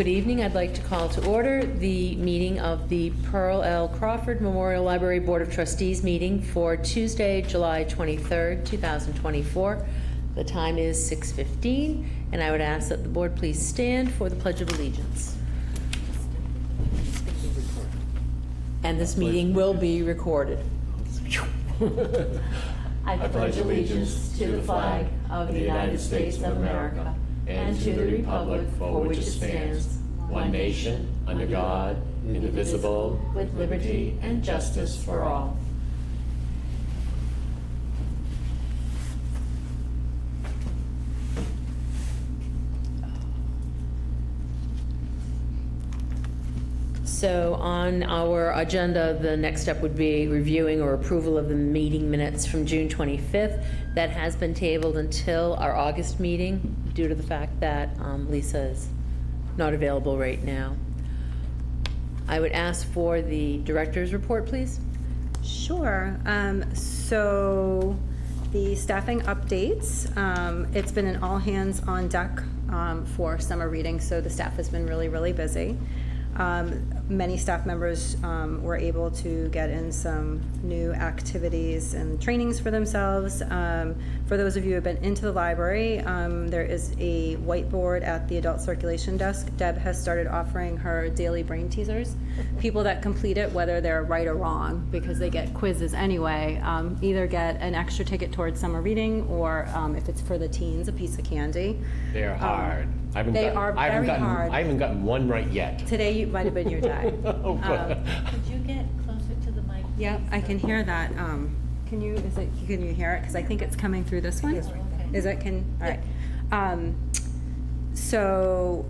Good evening. I'd like to call to order the meeting of the Pearl L. Crawford Memorial Library Board of Trustees meeting for Tuesday, July 23rd, 2024. The time is 6:15, and I would ask that the board please stand for the Pledge of Allegiance. And this meeting will be recorded. I pledge allegiance to the flag of the United States of America and to the republic for which it stands, one nation, under God, indivisible, with liberty and justice for all. So on our agenda, the next step would be reviewing or approval of the meeting minutes from June 25th. That has been tabled until our August meeting due to the fact that Lisa is not available right now. I would ask for the director's report, please. Sure. So the staffing updates, it's been an all hands on deck for summer reading, so the staff has been really busy. Many staff members were able to get in some new activities and trainings for themselves. For those of you who have been into the library, there is a whiteboard at the adult circulation desk. Deb has started offering her daily brain teasers. People that complete it, whether they're right or wrong, because they get quizzes anyway, either get an extra ticket towards summer reading or if it's for the teens, a piece of candy. They're hard. They are very hard. I haven't gotten one right yet. Today might have been your day. Oh, Could you get closer to the mic? Yeah, I can hear that. Can you hear it? Because I think it's coming through this one. Yes. Okay. Is it? All right. So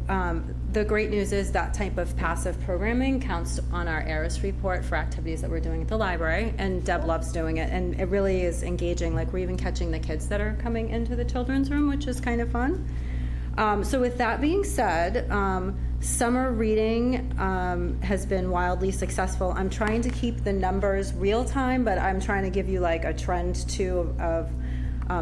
the great news is that type of passive programming counts on our ARIS report for activities that we're doing at the library, and Deb loves doing it, and it really is engaging. Like, we're even catching the kids that are coming into the children's room, which is kind of fun. So with that being said, summer reading has been wildly successful. I'm trying to keep the numbers real time, but I'm trying to give you like a trend too of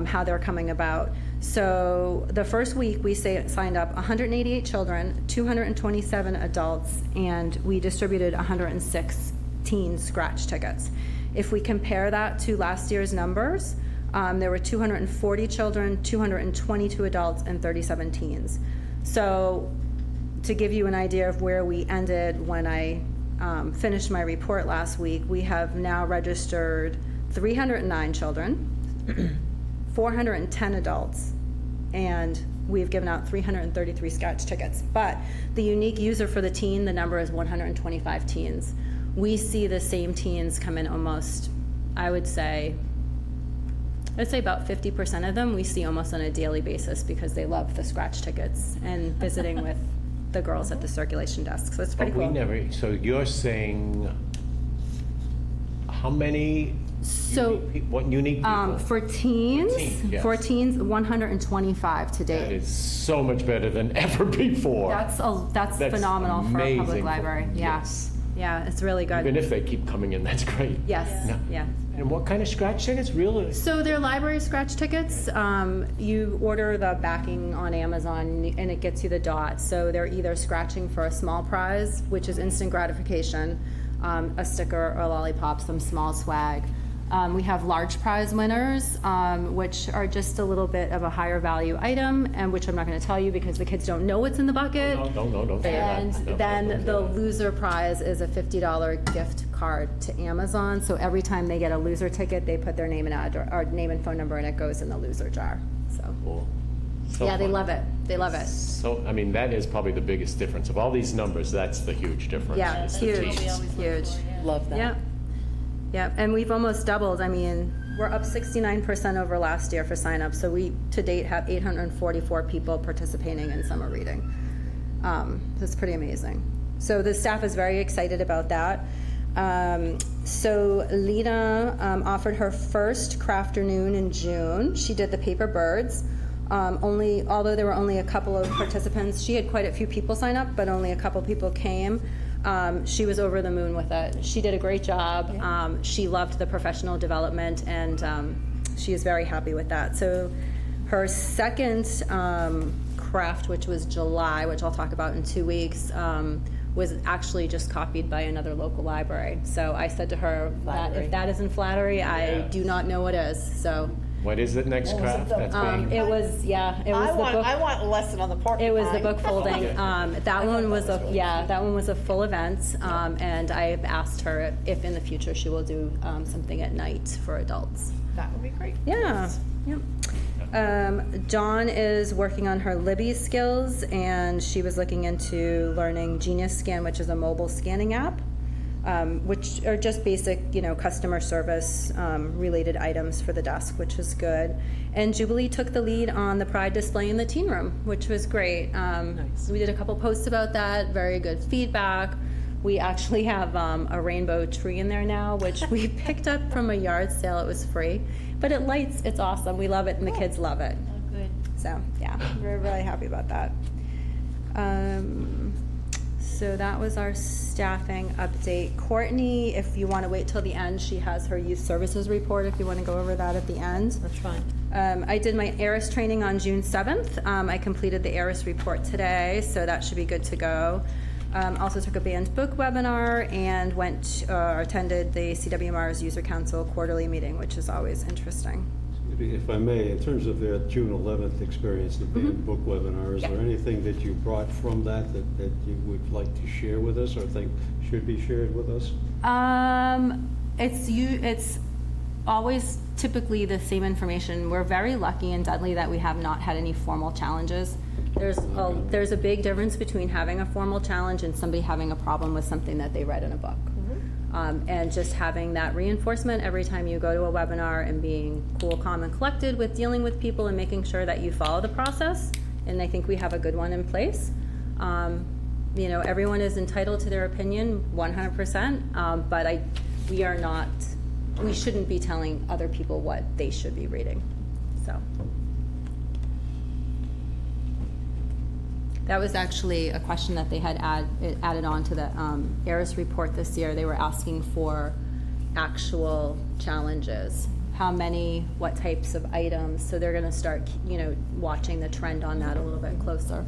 how they're coming about. So the first week we signed up 188 children, 227 adults, and we distributed 106 teen scratch tickets. If we compare that to last year's numbers, there were 240 children, 222 adults, and 37 teens. So to give you an idea of where we ended when I finished my report last week, we have now registered 309 children, 410 adults, and we've given out 333 scratch tickets. But the unique user for the teen, the number is 125 teens. We see the same teens come in almost, I'd say about 50% of them we see almost on a daily basis because they love the scratch tickets and visiting with the girls at the circulation desk. So it's pretty cool. So you're saying how many unique people? For teens, yes. For teens, 125 to date. That is so much better than ever before. That's phenomenal for a public library. Yeah. Yes. Yeah, it's really good. Even if they keep coming in, that's great. Yes. Yeah. And what kind of scratch tickets, really? So they're library scratch tickets. You order the backing on Amazon and it gets you the dots. So they're either scratching for a small prize, which is instant gratification, a sticker, a lollipop, some small swag. We have large prize winners, which are just a little bit of a higher value item, and which I'm not going to tell you because the kids don't know what's in the bucket. No, don't say that. And then the loser prize is a $50 gift card to Amazon. So every time they get a loser ticket, they put their name and address, or name and phone number, and it goes in the loser jar. So, Cool. So yeah, they fun. love it. They love it. So, I mean, that is probably the biggest difference. Of all these numbers, that's the huge difference. Yeah, is it's the huge, teens. huge. Love that. Yeah. Yeah, and we've almost doubled. I mean, we're up 69% over last year for signups. So we, to date, have 844 people participating in summer reading. That's pretty amazing. So the staff is very excited about that. So Lena offered her first crafternoon in June. She did the paper birds. Although there were only a couple of participants, she had quite a few people sign up, but only a couple people came. She was over the moon with it. She did a great job. Yeah. She loved the professional development, and she is very happy with that. So her second craft, which was July, which I'll talk about in 2 weeks, was actually just copied by another local library. So I said to her that Flattery. if that isn't flattery, I Yeah. do not know what is. So What is it next What was it, craft? the- That's being, it was the book. I want a lesson on the porcupine. It was the book folding. Okay. That one was that was really that one was a full event. And I've asked her if in the future she will do something at night for adults. That would be great. Yeah. Yep. Dawn is working on her Libby skills, and she was looking into learning Genius Scan, which is a mobile scanning app, which are just basic, customer service related items for the desk, which is good. And Jubilee took the lead on the Pride display in the teen room, which was great. Nice. We did a couple posts about that. Very good feedback. We actually have a rainbow tree in there now, which we picked up from a yard sale. It was free, but it lights. It's awesome. We love it, and the kids love it. Oh, good. So yeah, we're really happy about that. So that was our staffing update. Courtney, if you want to wait till the end, she has her youth services report. If you want to go over that at the end. That's fine. I did my ARIS training on June 7th. I completed the ARIS report today, so that should be good to go. Also took a banned book webinar and attended the CWMR's User Council quarterly meeting, which is always interesting. If I may, in terms of their June 11th experience, the banned book webinar, is Yeah. there anything that you brought from that you would like to share with us or think should be shared with us? It's always typically the same information. We're very lucky in Dudley that we have not had any formal challenges. There's a big difference between having a formal challenge and somebody having a problem with something that they read in a book. And just having that reinforcement every time you go to a webinar and being cool, calm, and collected with dealing with people and making sure that you follow the process. And I think we have a good one in place. Everyone is entitled to their opinion 100%, but we shouldn't be telling other people what they should be reading. So. That was actually a question that they had added on to the ARIS report this year. They were asking for actual challenges. How many, what types of items. So they're gonna start, watching the trend on that a little bit closer.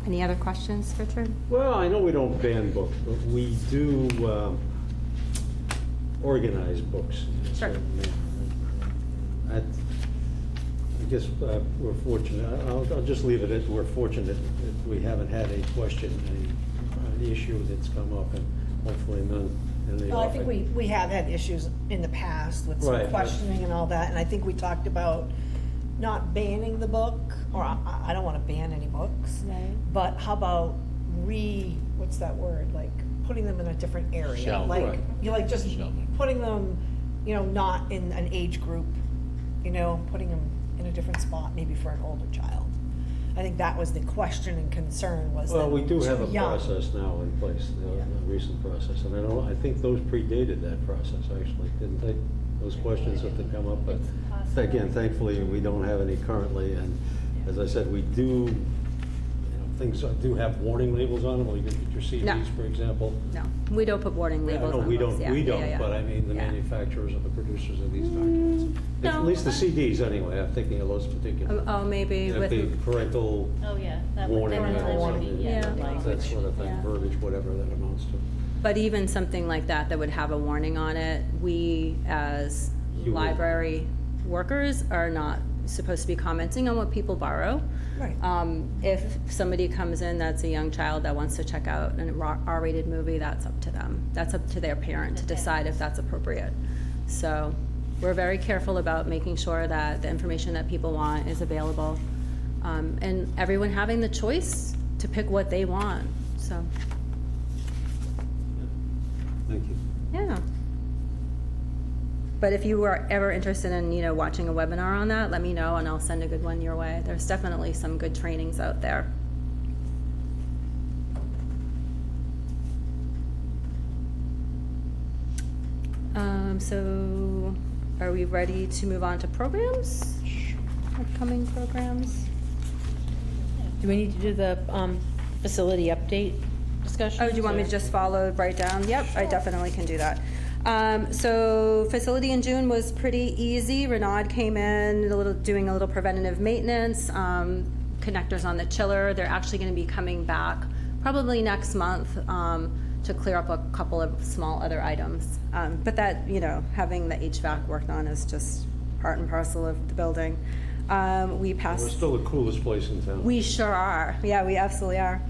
Any other questions, Richard? Well, I know we don't ban books, but we do organize books. in a Sure. certain manner. I guess we're fortunate, I'll just leave it at, we're fortunate that we haven't had a question, an issue that's come up, and hopefully none in the Well, I think offing. we have had issues in the past with some Right. questioning and all that, and I think we talked about not banning the book, or I don't wanna ban any books. Right. But how about what's that word, like, putting them in a different area? Shelving. Like, Right. just Shelving. putting them, not in an age group, putting them in a different spot, maybe for an older child. I think that was the question and concern was that. Well, we do have a too young. process now in place, a recent process, and I think those predated that process, actually, didn't they? Those questions that have come up, but It's possible. again, thankfully, we don't have any currently, and as I said, we do, things do have warning labels on them, or you can get your CDs, for example. No, we don't put warning Yeah, labels no, on we books. don't, Yeah, we yeah, don't, yeah. but I mean, the Yeah. manufacturers or the producers of these documents. No. At least the CDs, anyway, I'm thinking of those particular. Oh, maybe You know, with. the parental Oh, yeah, that would warning definitely labels, would be, Yeah. that language. sort of thing, Yeah. verbiage, whatever that amounts to. But even something like that would have a warning on it, we as You would. library workers are not supposed to be commenting on what people borrow. Right. If somebody comes in that's a young child that wants to check out an R-rated movie, that's up to them. That's up to their parent to The decide if that's appropriate. So we're very careful about making sure that the information that people want is available. And everyone having the choice to pick what they want, so, Thank you. yeah. But if you are ever interested in, watching a webinar on that, let me know and I'll send a good one your way. There's definitely some good trainings out there. So are we ready to move on to programs? Upcoming programs? Do we need to do the facility update? discussion? Oh, do you want me to just follow right down? Yep, I definitely can do that. So facility in June was pretty easy. Renaud came in, doing a little preventative maintenance, connectors on the chiller. They're actually gonna be coming back probably next month, to clear up a couple of small other items. But that, having the HVAC worked on is just part and parcel of the building. We We're passed. still the coolest place in town. We sure are. Yeah, we absolutely are.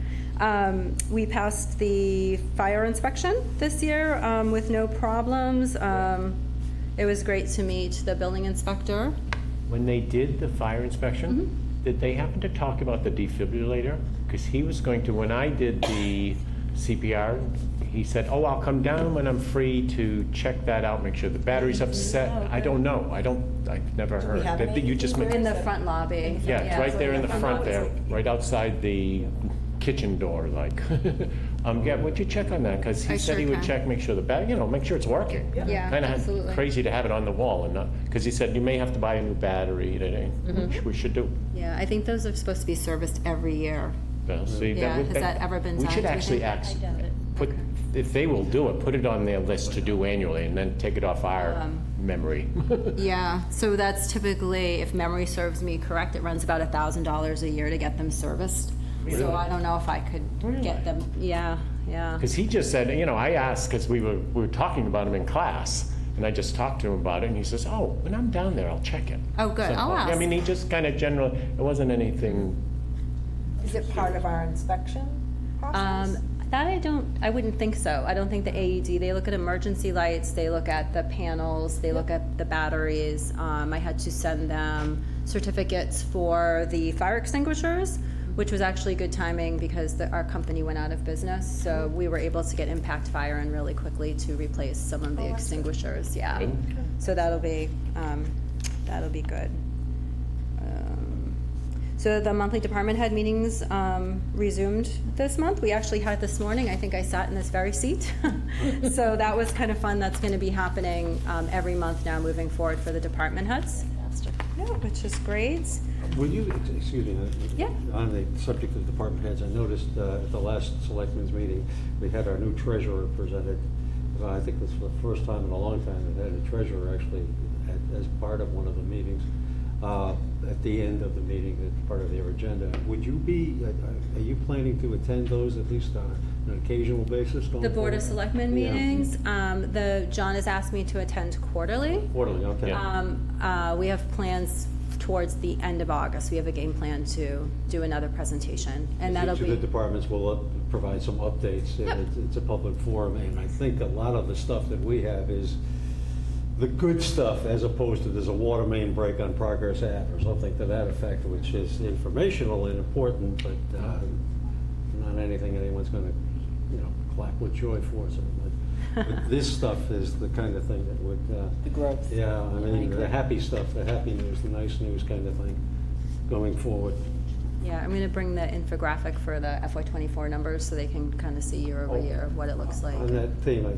We passed the fire inspection this year with no problems. It was great to meet the building inspector. When they did the fire inspection, did they happen to talk about the defibrillator? Because he was going to, when I did the CPR, he said, oh, I'll come down when I'm free to check that out, make sure the battery's upset. I don't know. I've never we heard. have That any you just defibrillator? In the front lobby. Yeah, it's right there in the front there, lobby. right outside the kitchen door, like. Yeah, would you check on that? Because I he said he sure would can. check, make sure the make sure it's working. Yeah, absolutely. Kinda crazy to have it on the wall and not, because he said you may have to buy a new battery, which we should do. Yeah, I think those are supposed to be serviced every year. Well, see, Yeah, would- has that ever been We done, should do you actually think? ask, I doubt it. if they will do it, put it on their list to do annually and then take it off our memory. Yeah, so that's typically, if memory serves me correct, it runs about $1,000 a year to get them serviced. Really? So I don't know if I could get them, yeah. Because he just said, I asked, because we were talking about him in class, and I just talked to him about it, and he says, oh, when I'm down there, I'll check it. Oh, good. So, I'll I ask. mean, he just kind of general, it wasn't anything, Is it part of our inspection process? That I wouldn't think so. I don't think the AED, they look at emergency lights, they look at the panels, they look at the batteries. I had to send them certificates for the fire extinguishers, which was actually good timing because our company went out of business. So we were able to get Impact Fire in really quickly to replace some of the extinguishers, yeah. Good. So that'll be good. So the monthly department head meetings resumed this month. We actually had this morning, I think I sat in this very seat. So that was kind of fun. That's going to be happening every month now moving forward for the department heads. Yeah, which is great. Will you, excuse me, Yeah. on the subject of department heads, I noticed at the last selectmen's meeting, we had our new treasurer presented. I think this was the first time in a long time that had a treasurer actually as part of one of the meetings. At the end of the meeting, as part of their agenda. Would you be, are you planning to attend those at least on an occasional basis going The Board of forward? Selectmen Yeah. meetings, John has asked me to attend quarterly. Quarterly, okay. Yeah. We have plans towards the end of August. We have a game plan to do another presentation, and that'll Each of the be, departments will provide some updates. Yep. It's a public forum, and I think a lot of the stuff that we have is the good stuff, as opposed to there's a water main break on Progress Ave or something to that effect, which is informational and important, but not anything anyone's gonna, clap with joy for. So, but this stuff is the kind of thing that would, The growth. yeah, I mean, the happy stuff, the happy news, the nice news kind of thing going forward. yeah, I'm gonna bring the infographic for the FY24 numbers so they can kind of see year over year what it looks like. On that theme, I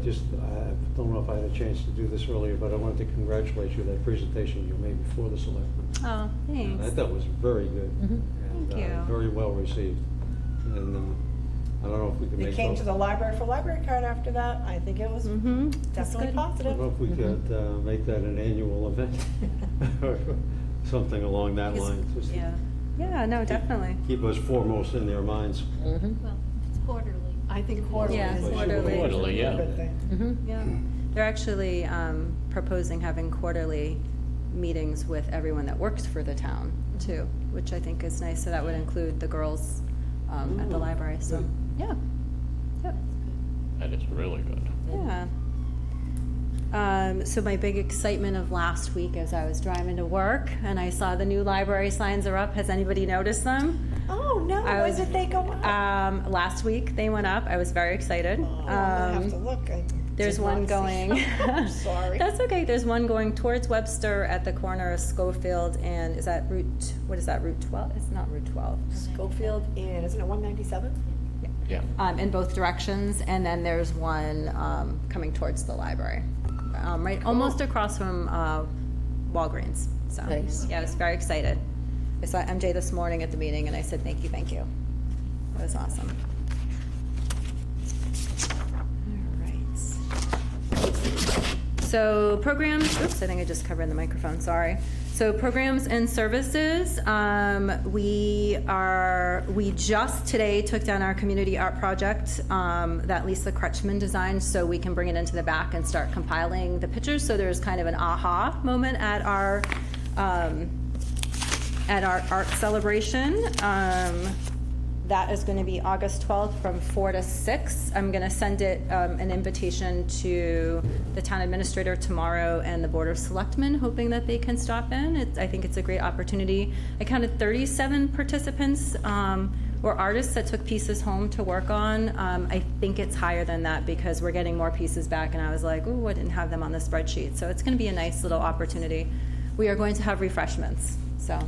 don't know if I had a chance to do this earlier, but I wanted to congratulate you, that presentation you made before the selectmen. Oh, I thanks. thought was very good. And, Thank you. Very well received. And I don't know if we can They make. came to the library for library card after that. I think it was Mm-hmm. definitely I don't positive. know if we could make that an annual event or something along that line. Just to Yeah, no, definitely. keep us foremost in their minds. Well, it's quarterly. I think quarterly Yeah, is quarterly. Quarterly, yeah. a good thing. Yeah, they're actually proposing having quarterly meetings with everyone that works for the town too, which I think is nice. So that would include the girls at the library, so, Good. yeah. Yep. That is really good. Yeah. So my big excitement of last week as I was driving to work and I saw the new library signs are up. Has anybody noticed them? Oh, no, I when was- did they go up? Last week they went up. I was very excited. Oh, I'm gonna have to look. I There's did one not see going. them. I'm sorry. That's okay. There's one going towards Webster at the corner of Schofield and is that what is that, Route 12? It's not Route 12. Schofield, and isn't it 197? Yeah. In both directions, and then there's one coming towards the library, right, almost across from Walgreens. So, Nice. yeah, I was very excited. I saw MJ this morning at the meeting, and I said, thank you, thank you. It was awesome. So programs, oops, I think I just covered the microphone, sorry. So programs and services, we just today took down our community art project that Lisa Kretschmann designed, so we can bring it into the back and start compiling the pictures. So there's kind of an aha moment at our art celebration. That is going to be August 12th from 4 to 6. I'm going to send it an invitation to the town administrator tomorrow and the Board of Selectmen, hoping that they can stop in. I think it's a great opportunity. I counted 37 participants or artists that took pieces home to work on. I think it's higher than that because we're getting more pieces back, and I was like, oh, I didn't have them on the spreadsheet. So it's going to be a nice little opportunity. We are going to have refreshments, so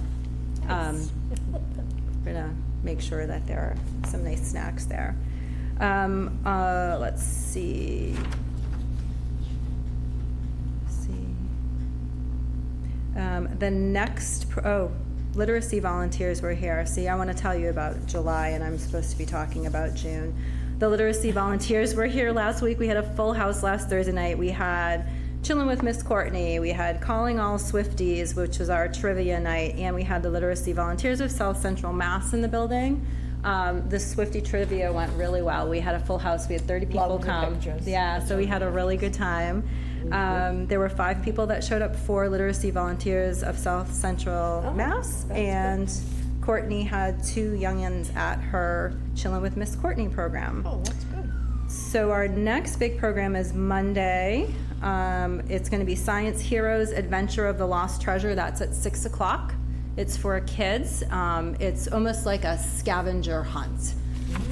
we're going to make sure that there are some nice snacks there. Let's see. The next, literacy volunteers were here. See, I want to tell you about July, and I'm supposed to be talking about June. The literacy volunteers were here last week. We had a full house last Thursday night. We had Chilling with Miss Courtney, we had Calling All Swifties, which was our trivia night, and we had the Literacy Volunteers of South Central Mass in the building. The Swiftie trivia went really well. We had a full house. We had 30 people Loved the come. pictures. Yeah, so we had a really good time. There were 5 people that showed up for Literacy Volunteers of South Central Mass, that's and Courtney had 2 youngins at her Chilling with Miss Courtney program. Oh, that's good. So our next big program is Monday. It's going to be Science Heroes Adventure of the Lost Treasure. That's at 6 o'clock. It's for kids. It's almost like a scavenger hunt.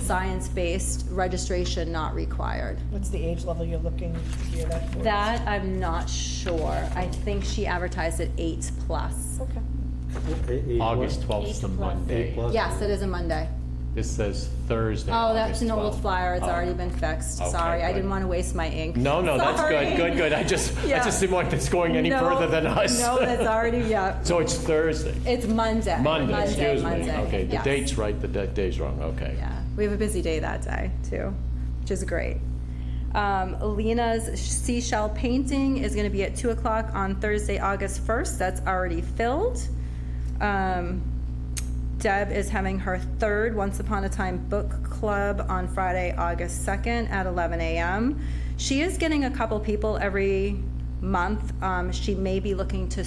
Science-based, registration not required. What's the age level you're looking to hear that for? That I'm not sure. I think she advertised at 8 plus. Okay. August 12th is the Monday. Yes, it is a Monday. This says Thursday. Oh, that's August an old 12th. flyer. It's Oh. already been fixed. Okay, Sorry, I good. didn't want to waste my ink. No, that's Sorry. good. I just didn't want this going any No, further than us. No, that's already, yeah. So it's Thursday. It's Monday. Monday, excuse me. Monday. Okay, the Yes. date's right, the day's wrong, okay. Yeah, we have a busy day that day too, which is great. Lena's seashell painting is going to be at 2 o'clock on Thursday, August 1st. That's already filled. Deb is having her 3rd Once Upon a Time book club on Friday, August 2nd at 11 a.m. She is getting a couple people every month. She may be looking to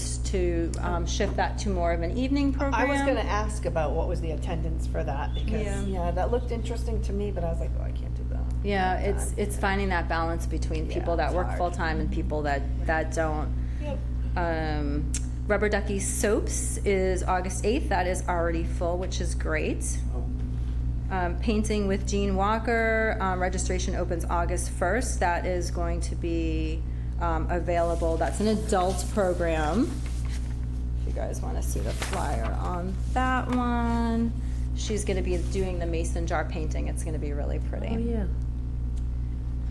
shift that to more of an evening program. I was gonna ask about what was the attendance for that, because, Yeah. that looked interesting to me, but I was like, oh, I can't do that. Yeah, it's finding that balance between people Yeah, that it's work hard. full-time and people that don't. Yep. Rubber Ducky Soaps is August 8th. That is already full, which is great. Painting with Jean Walker, registration opens August 1st. That is going to be available. That's an adult program. If you guys want to see the flyer on that one. She's going to be doing the mason jar painting. It's going to be really pretty. Oh,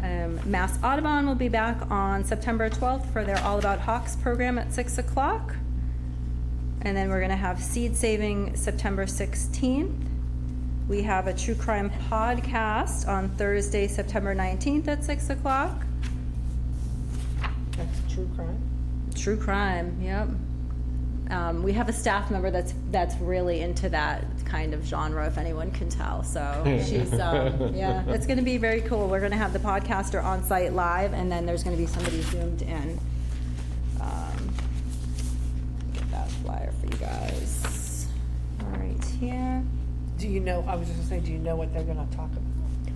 yeah. Mass Audubon will be back on September 12th for their All About Hawks program at 6 o'clock. And then we're going to have seed saving September 16th. We have a true crime podcast on Thursday, September 19th at 6 o'clock. That's true crime. True crime, yep. We have a staff member that's really into that kind of genre, if anyone can tell. So she's, yeah, it's going to be very cool. We're going to have the podcaster on site live, and then there's going to be somebody zoomed in. Get that flyer for you guys. All right, here. Do you know, I was just gonna say, do you know what they're gonna talk about?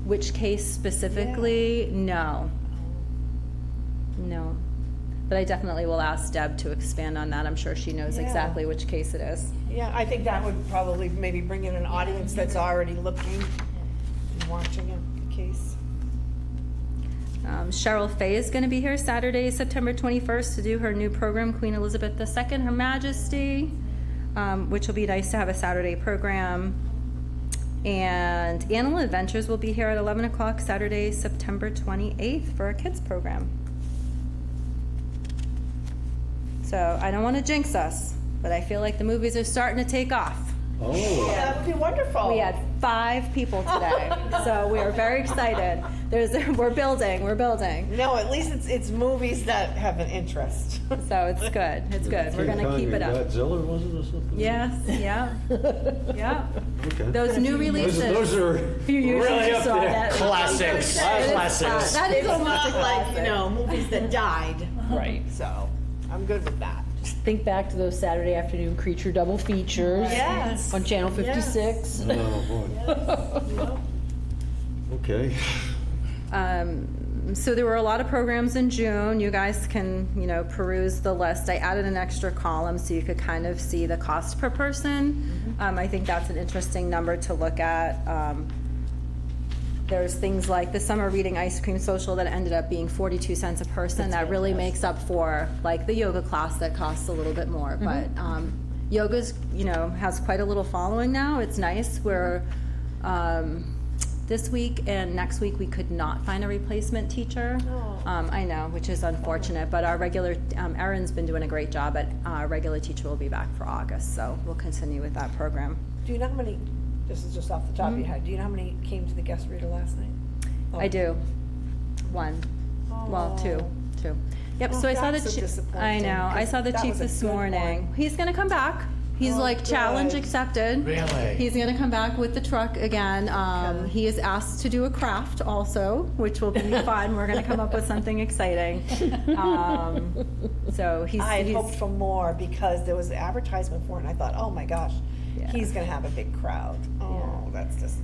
Which case specifically? No. No. But I definitely will ask Deb to expand on that. I'm sure she knows Yeah. exactly which case it is. Yeah, I think that would probably maybe bring in an audience that's already looking and watching a case. Cheryl Fay is going to be here Saturday, September 21st to do her new program, Queen Elizabeth II, Her Majesty, which will be nice to have a Saturday program. And Animal Adventures will be here at 11 o'clock Saturday, September 28th for a kids program. So I don't want to jinx us, but I feel like the movies are starting to take off. Oh, That would be wonderful. We had 5 people today, so we are very excited. We're building. No, at least it's movies that have an interest. So it's good. It's good. We're gonna keep it up. Godzilla, was it, or something? Yes, yeah, yeah. Okay. Those new releases. Those are You usually Really up saw there. that. Classics. Classics. That is It's almost a not like, classic. movies that died, Right. so I'm good with that. Think back to those Saturday afternoon creature double features. Yes. On Channel 56. Oh, boy. Okay. So there were a lot of programs in June. You guys can, peruse the list. I added an extra column so you could kind of see the cost per person. I think that's an interesting number to look at. There's things like the summer reading ice cream social that ended up being 42 cents a person. That really makes up for like the yoga class that costs a little bit more. But yoga's, has quite a little following now. It's nice. We're this week and next week we could not find a replacement teacher. I know, which is unfortunate, but our regular, Erin's been doing a great job, but our regular teacher will be back for August, so we'll continue with that program. Do you know how many, this is just off the top of your head, do you know how many came to the guest reader last night? I do. 1. Well, 2. Yep, Oh, so I saw the that's so chief. disappointing, I know, I saw the 'cause that chief was a this good morning. one. He's gonna come back. He's Oh, like, challenge good. accepted. Really? He's gonna come back with the truck again. Okay. He is asked to do a craft also, which will be fun. We're gonna come up with something exciting. So I had he's hoped for more because there was an advertisement for it and I thought, oh my gosh, Yeah. he's gonna have a big crowd. Oh, that's just,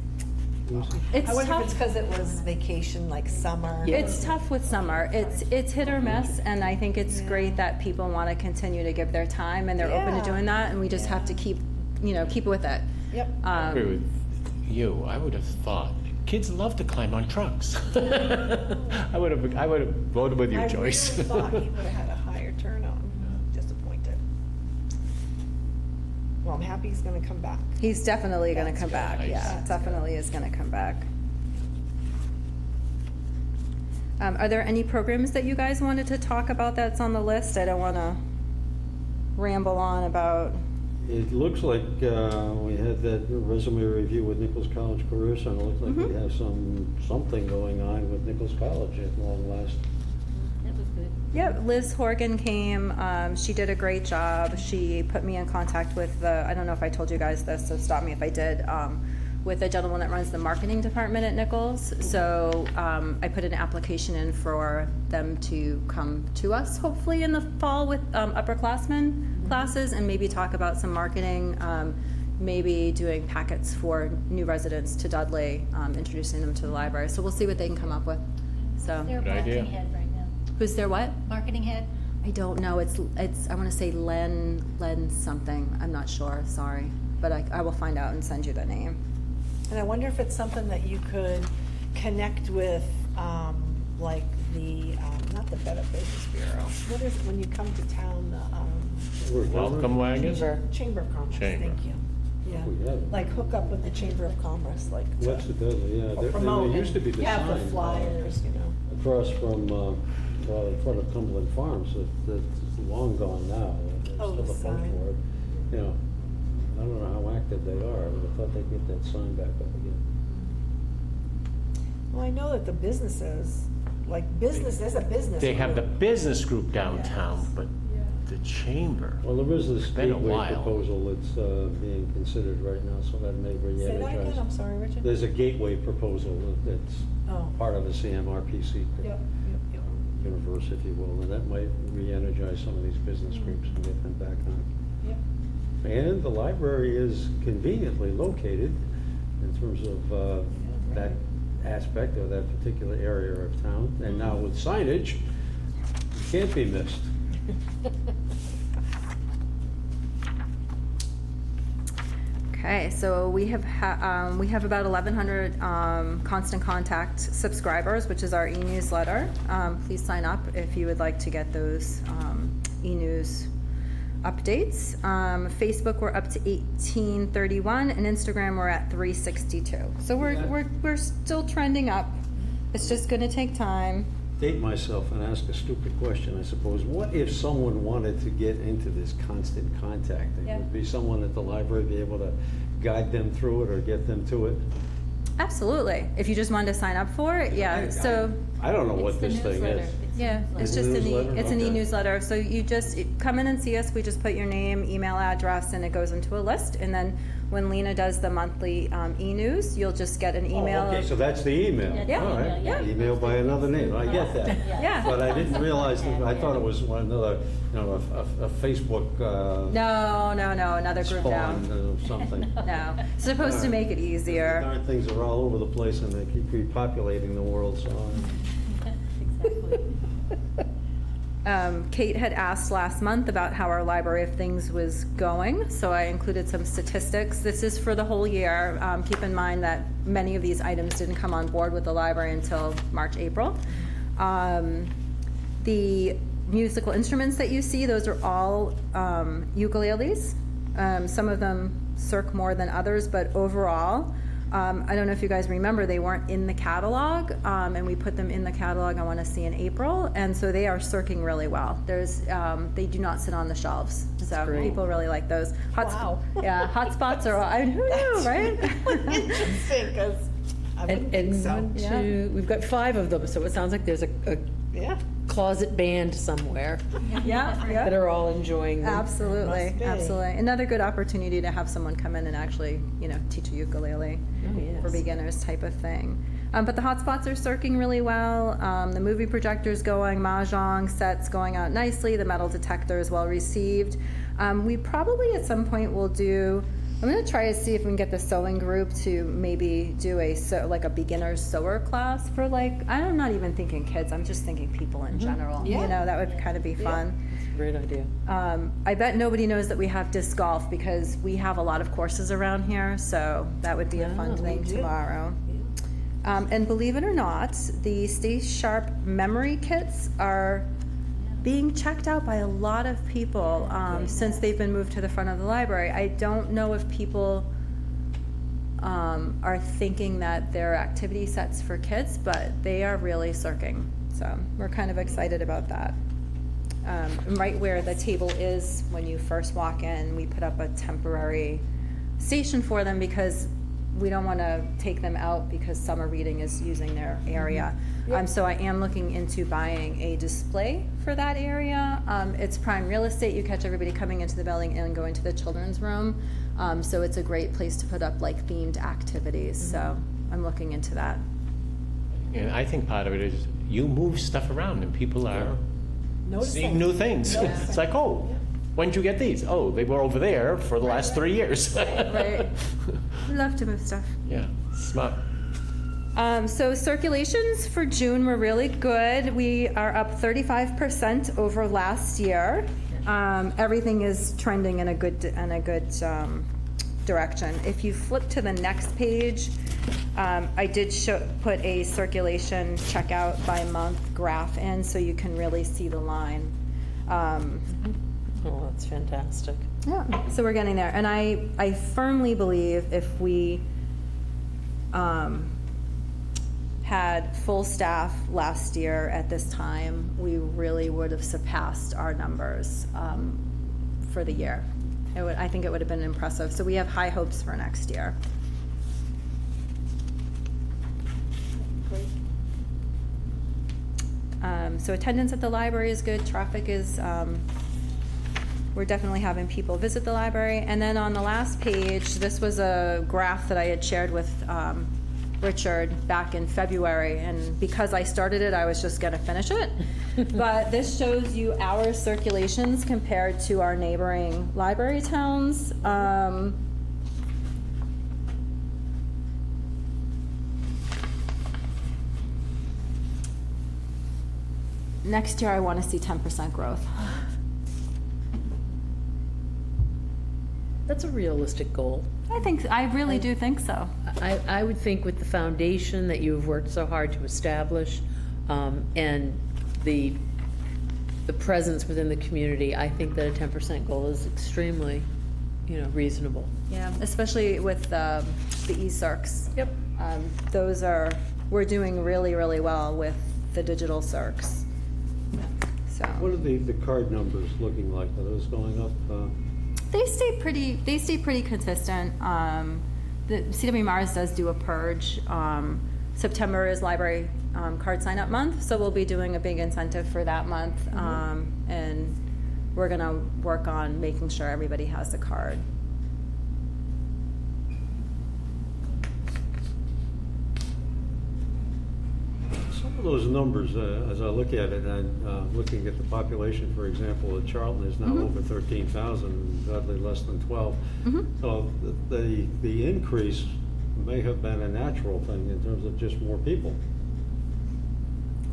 it's I wonder if it's tough. because it was vacation, like summer. It's tough with summer. It's hit or miss, and I think it's great that people want to continue to give their time and they're open Yeah. to doing that, and we just have to keep with it. Yep. I agree with you. I would have thought kids love to climb on trucks. I would have voted with you, I Joyce. really thought he would have had a higher turnout. Disappointed. Well, I'm happy he's gonna come back. He's definitely going to That's come good. back. Nice. Yeah, That's definitely is going to come back. Are there any programs that you guys wanted to talk about that's on the list? I don't want to ramble on about. It looks like we had that resume review with Nichols College Career Center. It looks like we have something going on with Nichols College at long last. That was good. Yep, Liz Horgan came. She did a great job. She put me in contact with I don't know if I told you guys this, so stop me if I did, with the gentleman that runs the marketing department at Nichols. So I put an application in for them to come to us, hopefully in the fall with upperclassmen classes and maybe talk about some marketing, maybe doing packets for new residents to Dudley, introducing them to the library. So we'll see what they can come up with. So, They're a Good idea. marketing head right now. who's their what? Marketing head? I don't know. It's. I want to say Len something. I'm not sure. Sorry, but I will find out and send you the name. And I wonder if it's something that you could connect with, like the, not the Better Business Bureau. What is, when you come to town, Welcome wagon? Chamber of Commerce, Chamber. thank you. Yeah, We have. like hook up with the Chamber of Commerce, like to What's it does, yeah. There promote used to be and the have the sign, flyers, across from, in front of Cumberland Farms, that's long gone now. There's Oh, still the a post sign. for it. You know, I don't know how active they are. I would have thought they'd get that sign back up again. Well, I know that the businesses, like business, there's a business. They have the group. business group downtown, Yes. but the chamber. Well, there is this been a gateway while. proposal that's being considered right now, so that may Say that again, I'm re-energize. sorry, Richard? There's a gateway proposal that's Oh. part of the CMRPC Yep, yep, universe, if you will, and that might re-energize some of these business groups and get them back on. yep. And the library is conveniently located in terms of that aspect of that particular area of town. And now with signage, it can't be missed. Okay, so we have about 1,100 Constant Contact subscribers, which is our e-newsletter. Please sign up if you would like to get those e-news updates. Facebook, we're up to 1831, and Instagram, we're at 362. So we're still trending up. It's just going to take time. Date myself and ask a stupid question, I suppose. What if someone wanted to get into this constant contact? It Yeah. would be someone at the library be able to guide them through it or get them to it? Absolutely. If you just wanted to sign up for it, yeah. So, I don't know what this thing is. yeah, it's Is it just a newsletter? it's an Okay. e-newsletter. So you just come in and see us. We just put your name, email address, and it goes into a list. And then when Lena does the monthly e-news, you'll just get an email. Oh, okay, so that's the email. Yeah. All right. Yeah. Email by another name, I get that. Yeah. But I didn't realize, I thought it was another, a Facebook No, another group spawn down. or something. No, it's supposed to make it easier. Darn things are all over the place and they keep repopulating the world, so. Exactly. Kate had asked last month about how our Library of Things was going, so I included some statistics. This is for the whole year. Keep in mind that many of these items didn't come on board with the library until March, April. The musical instruments that you see, those are all ukuleles. Some of them circ more than others, but overall, I don't know if you guys remember, they weren't in the catalog, and we put them in the catalog, I want to see in April, and so they are circing really well. They do not sit on the shelves, so great. people really like those. Wow. Yeah, hotspots are, I mean, who knew, right? Interesting, because I wouldn't think And so. one, two, we've got 5 of them, so it sounds like there's a Yeah. closet band somewhere Yeah, that yeah. are all enjoying them. Absolutely, Must be. absolutely. Another good opportunity to have someone come in and actually, teach a ukulele. Oh, yes. For beginners type of thing. But the hotspots are circling really well. The movie projector's going, mahjong sets going out nicely. The metal detector is well received. We probably at some point will do, I'm going to try to see if we can get the sewing group to maybe do like a beginner's sewer class for I'm not even thinking kids, I'm just thinking people in general. Yeah. That would kind of be fun. It's a great idea. I bet nobody knows that we have disc golf because we have a lot of courses around here, so that would be a fun thing do. tomorrow. And believe it or not, the Stay Sharp memory kits are being checked out by a lot of people since they've been moved to the front of the library. I don't know if people are thinking that they're activity sets for kids, but they are really circling. So we're kind of excited about that. Right where the table is when you first walk in, we put up a temporary station for them because we don't want to take them out because summer reading is using their area. So I am looking into buying a display for that area. It's prime real estate. You catch everybody coming into the building and going to the children's room. So it's a great place to put up themed activities. So I'm looking into that. And I think part of it is you move stuff around and people are seeing new things. It's like, oh, when'd you get these? Oh, they were over there for the last 3 years. Right. We love to move stuff. Yeah, smart. So circulations for June were really good. We are up 35% over last year. Everything is trending in a good direction. If you flip to the next page, I did put a circulation checkout by month graph in so you can really see the line. Oh, that's fantastic. Yeah, so we're getting there. And I firmly believe if we had full staff last year at this time, we really would have surpassed our numbers for the year. I think it would have been impressive. So we have high hopes for next year. So attendance at the library is good. Traffic is, we're definitely having people visit the library. And then on the last page, this was a graph that I had shared with Richard back in February. And because I started it, I was just going to finish it. But this shows you our circulations compared to our neighboring library towns. Next year, I want to see 10% growth. That's a realistic goal. I really do think so. I would think with the foundation that you've worked so hard to establish, and the presence within the community, I think that a 10% goal is extremely, reasonable. Yeah, especially with the e-circs. Yep. We're doing really, really well with the digital circs. What So are the card numbers looking like? Are those going up? They stay pretty consistent. The CW Mars does do a purge. September is library card sign up month, so we'll be doing a big incentive for that month. And we're gonna work on making sure everybody has the card. Some of those numbers, as I look at it, and looking at the population, for example, at Charlton is now over 13,000, Dudley less than 12. So the increase may have been a natural thing in terms of just more people.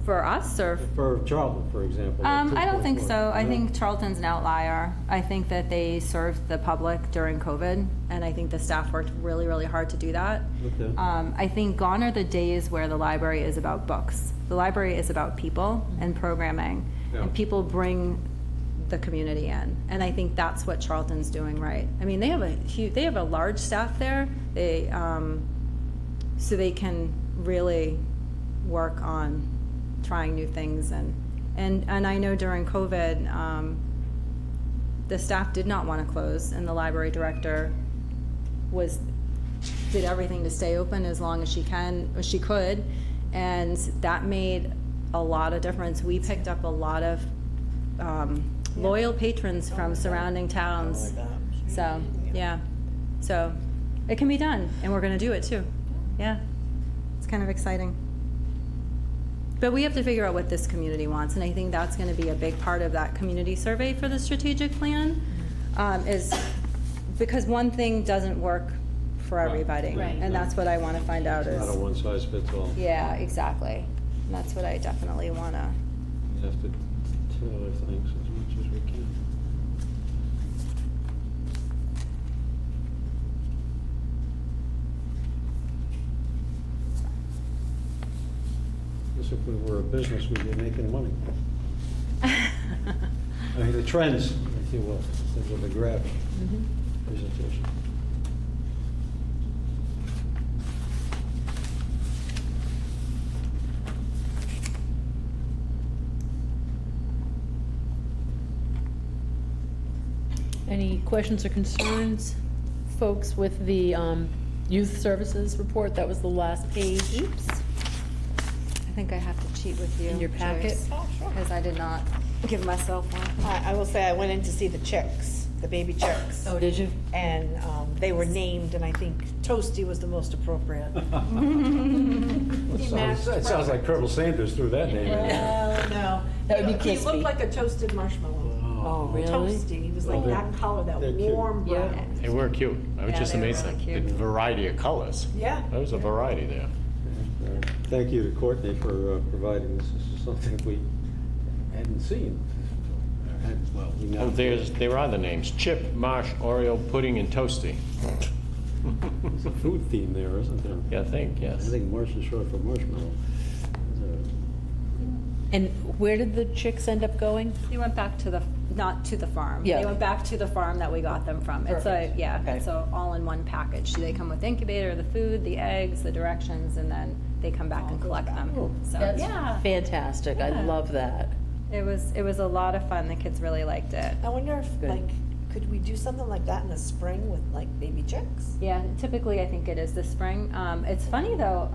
For us, or? For Charlton, for example. I don't think 2.4. so. I No? think Charlton's an outlier. I think that they served the public during COVID, and I think the staff worked really, really hard to do that. Okay. I think gone are the days where the library is about books. The library is about people and programming, Yeah. and people bring the community in, and I think that's what Charlton's doing right. I mean, they have a large staff there. They so they can really work on trying new things, and I know during COVID, the staff did not want to close, and the library director did everything to stay open as long as she could, and that made a lot of difference. We picked up a lot of loyal patrons from surrounding towns. So, yeah, so it can be done, and we're gonna do it too. Yeah, it's kind of exciting. But we have to figure out what this community wants, and I think that's gonna be a big part of that community survey for the strategic plan, is because one thing doesn't work for everybody. Right. And that's what I wanna find out Not a is, one-size-fits-all. yeah, exactly. And that's what I definitely wanna, We have to tailor things as much as we can. I guess if we were a business, we'd be making money. I mean, the trends, if you will, things of the graph presentation. Any questions or concerns, folks, with the youth services report? That was the last page. oops. I think I have to cheat with you. In your packet? Joyce, Oh, sure. Because I did not give myself one. I will say I went in to see the chicks, the baby chicks. Oh, did you? And they were named, and I think Toasty was the most appropriate. That sounds like Colonel Sanders threw that name in there. No. That would be He crispy. looked like a toasted marshmallow. Oh, really? Toasty, he was like Oh, they're- that color, that they're cute. warm Yeah. brown. They were cute. I was Yeah, just they were amazed really at cute. the variety of colors. Yeah. There was a variety there. Thank you to Courtney for providing this. This is something we hadn't seen. Well, we now. Oh, there are the names: Chip, Marsh, Oreo, Pudding, and Toasty. There's a food theme there, isn't there? Yeah, I think, I yes. think Marsh is short for marshmallow. And where did the chicks end up going? They went back to not to the farm. Yeah. They went back to the farm that we got them from. It's a, Perfect. yeah, Okay. it's a all-in-one package. They come with incubator, the food, the eggs, the directions, and then they come back and collect them. Oh. So, That's yeah, fantastic. I Yeah. love that. it was a lot of fun. The kids really liked it. I wonder if, Good. like, could we do something like that in the spring with, like, baby chicks? Yeah, typically I think it is this spring. It's funny though,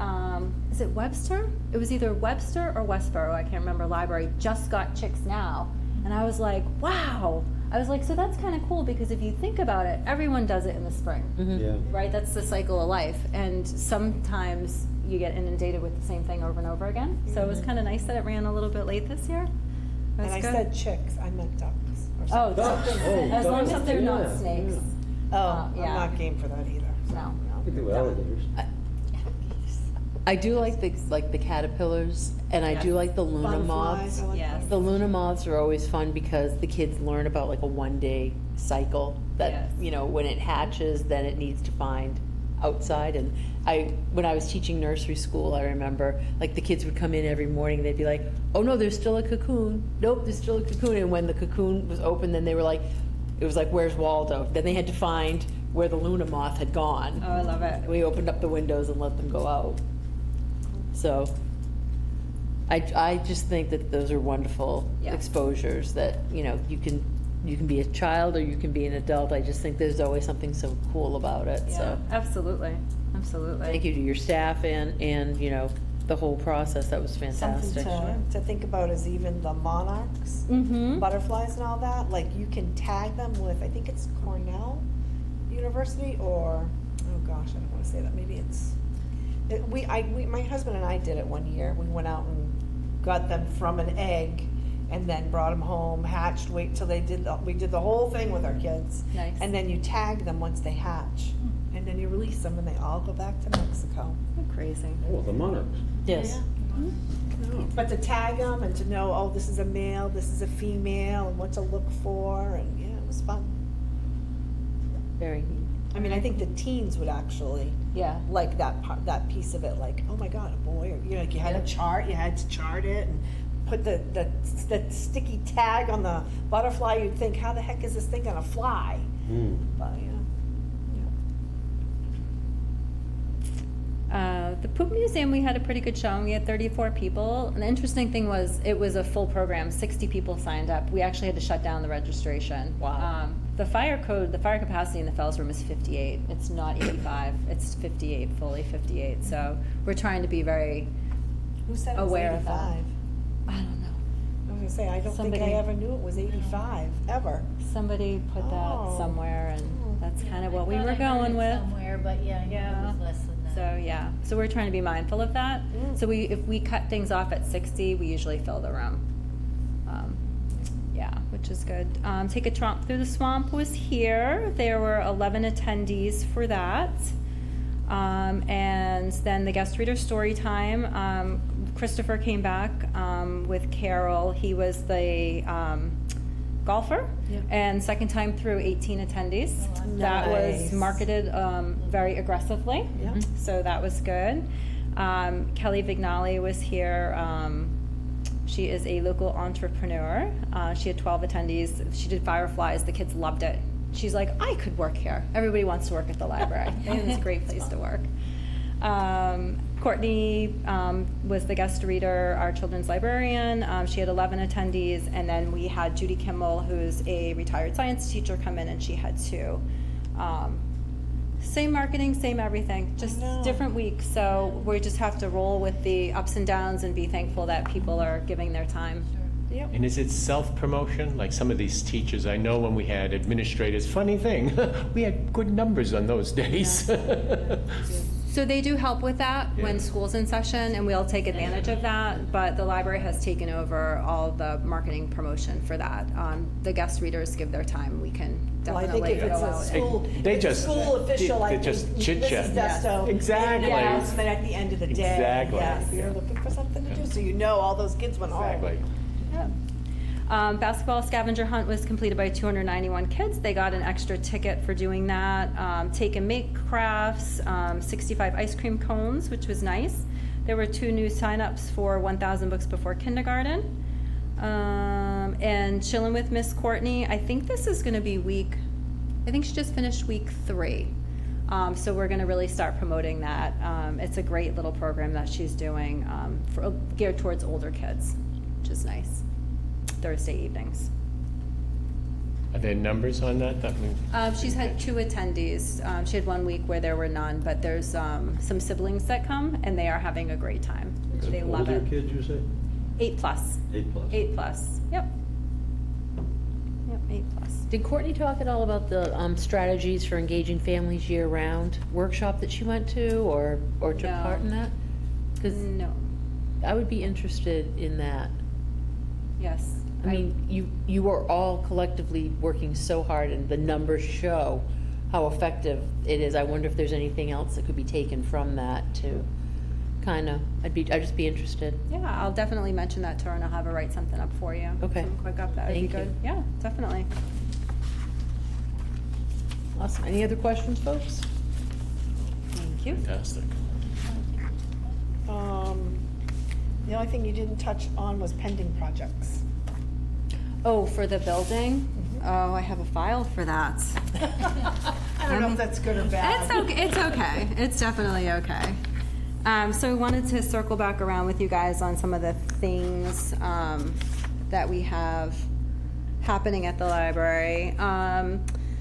is it Webster? It was either Webster or Westboro, I can't remember, library, just got chicks now. And I was like, wow. I was like, so that's kind of cool because if you think about it, everyone does it in the spring, Yeah. right? That's the cycle of life. And sometimes you get inundated with the same thing over and over again. So it was kind of nice that it ran a little bit late this year. It And was I good. said chicks, I meant ducks or Oh, something. Ducks. Oh, as long ducks. as they're not Yeah, snakes. yeah. Oh, yeah. I'm not game for that either. No. We could do alligators. I do like the caterpillars, and I do Yes. like the Luna Butterflies, moths. I like Yes. that. The Luna moths are always fun because the kids learn about like a one-day cycle that, Yes. you know, when it hatches, then it needs to find outside. And when I was teaching nursery school, I remember like the kids would come in every morning, they'd be like, oh no, there's still a cocoon. Nope, there's still a cocoon. And when the cocoon was open, then they were like, it was like, where's Waldo? Then they had to find where the Luna moth had gone. Oh, I love it. We opened up the windows and let them go out. So I just think that those are wonderful Yes. exposures that, you know, you can you can be a child or you can be an adult. I just think there's always something so cool about it, so. Absolutely, absolutely. Thank you to your staff and, you know, the whole process. That was Something fantastic. to think about is even the monarchs, Mm-hmm. butterflies and all that, like you can tag them with, I think it's Cornell University or, oh gosh, I don't wanna say that, maybe it's, my husband and I did it one year. We went out and got them from an egg and then brought them home, hatched, wait till we did the whole thing with our kids. Nice. And then you tag them once they hatch, and then you release them and they all go back to Mexico. Crazy. Oh, the monarchs. Yes. But to tag them and to know, oh, this is a male, this is a female, and what to look for, and yeah, it was fun. Very neat. I mean, I think the teens would actually Yeah. like that part, that piece of it, like, oh my God, a boy, or, you know, like you had a chart, you had to chart it and put the sticky tag on the butterfly, you'd think, how the heck is this thing gonna fly? But, yeah. The Poop Museum, we had a pretty good showing. We had 34 people. And the interesting thing was, it was a full program. 60 people signed up. We actually had to shut down the registration. Wow. The fire capacity in the Fells Room is 58. It's not 85. It's 58, fully 58. So we're trying to be very, Who said it was Aware of that. 85? I don't know. I was gonna say, I don't think I Somebody- ever knew it was 85, ever. Somebody put that Oh. somewhere, and that's kind of what we I were thought I heard going it with. somewhere, but yeah, I know Yeah. it was less than that. So, yeah, so we're trying to be mindful of that. So if we cut things off at 60, we usually fill the room. Yeah, which is good. Take a Tromp Through the Swamp was here. There were 11 attendees for that. And then the guest reader story time, Christopher came back with Carol. He was the golfer. Yep. And second time through, 18 attendees. Oh, That was nice. marketed very aggressively. Yeah. So that was good. Kelly Vignali was here. She is a local entrepreneur. She had 12 attendees. She did Fireflies. The kids loved it. She's like, I could work here. Everybody wants to work at the library. And it's a great place to work. Courtney was the guest reader, our children's librarian. She had 11 attendees. And then we had Judy Kimball, who's a retired science teacher, come in, and she had 2. Same marketing, same everything, just know. different weeks. So we just have to roll with the ups and downs and be thankful that people are giving their time. Yep. And is it self-promotion? Like some of these teachers, I know when we had administrators, funny thing, we had good numbers on those days. So they do help with that when Yeah. school's in session, and we'll take advantage of that. But the library has taken over all the marketing promotion for that. The guest readers give their time. We can Well, I definitely think if go it's a out. school, They if it's a just- school official, I they think just chit-chat. Mrs. Desto made Exactly. an announcement at the end of the day. Exactly. Yeah, if you're looking for something to do, so you know all those kids went home. Exactly. Basketball scavenger hunt was completed by 291 kids. They got an extra ticket for doing that. Take and make crafts, 65 ice cream cones, which was nice. There were 2 new signups for 1,000 books before kindergarten. And chilling with Miss Courtney. I think this is going to be I think she just finished week 3. So we're going to really start promoting that. It's a great little program that she's doing geared towards older kids, which is nice. Thursday evenings. Are there numbers on that? She's had 2 attendees. She had 1 week where there were none, but there's some siblings that come, and they are having a great time. They love Older it. kids, you say? 8+. 8+. 8+. Yep. Yep, 8+. Did Courtney talk at all about the strategies for engaging families year-round workshop that she went to or took No. part in that? Because No. I would be interested in that. Yes. I mean, you are all collectively working so hard, and the numbers show how effective it is. I wonder if there's anything else that could be taken from that to kind of, I'd just be interested. Yeah, I'll definitely mention that to her, and I'll have her write something up for you. Okay. Something quick up, that would be Thank you. good. Yeah, definitely. Awesome. Any other questions, folks? Thank you. Fantastic. The only thing you didn't touch on was pending projects. Oh, for the building? Oh, I have a file for that. I don't know if that's good or bad. It's okay. It's okay. It's definitely okay. So we wanted to circle back around with you guys on some of the things that we have happening at the library.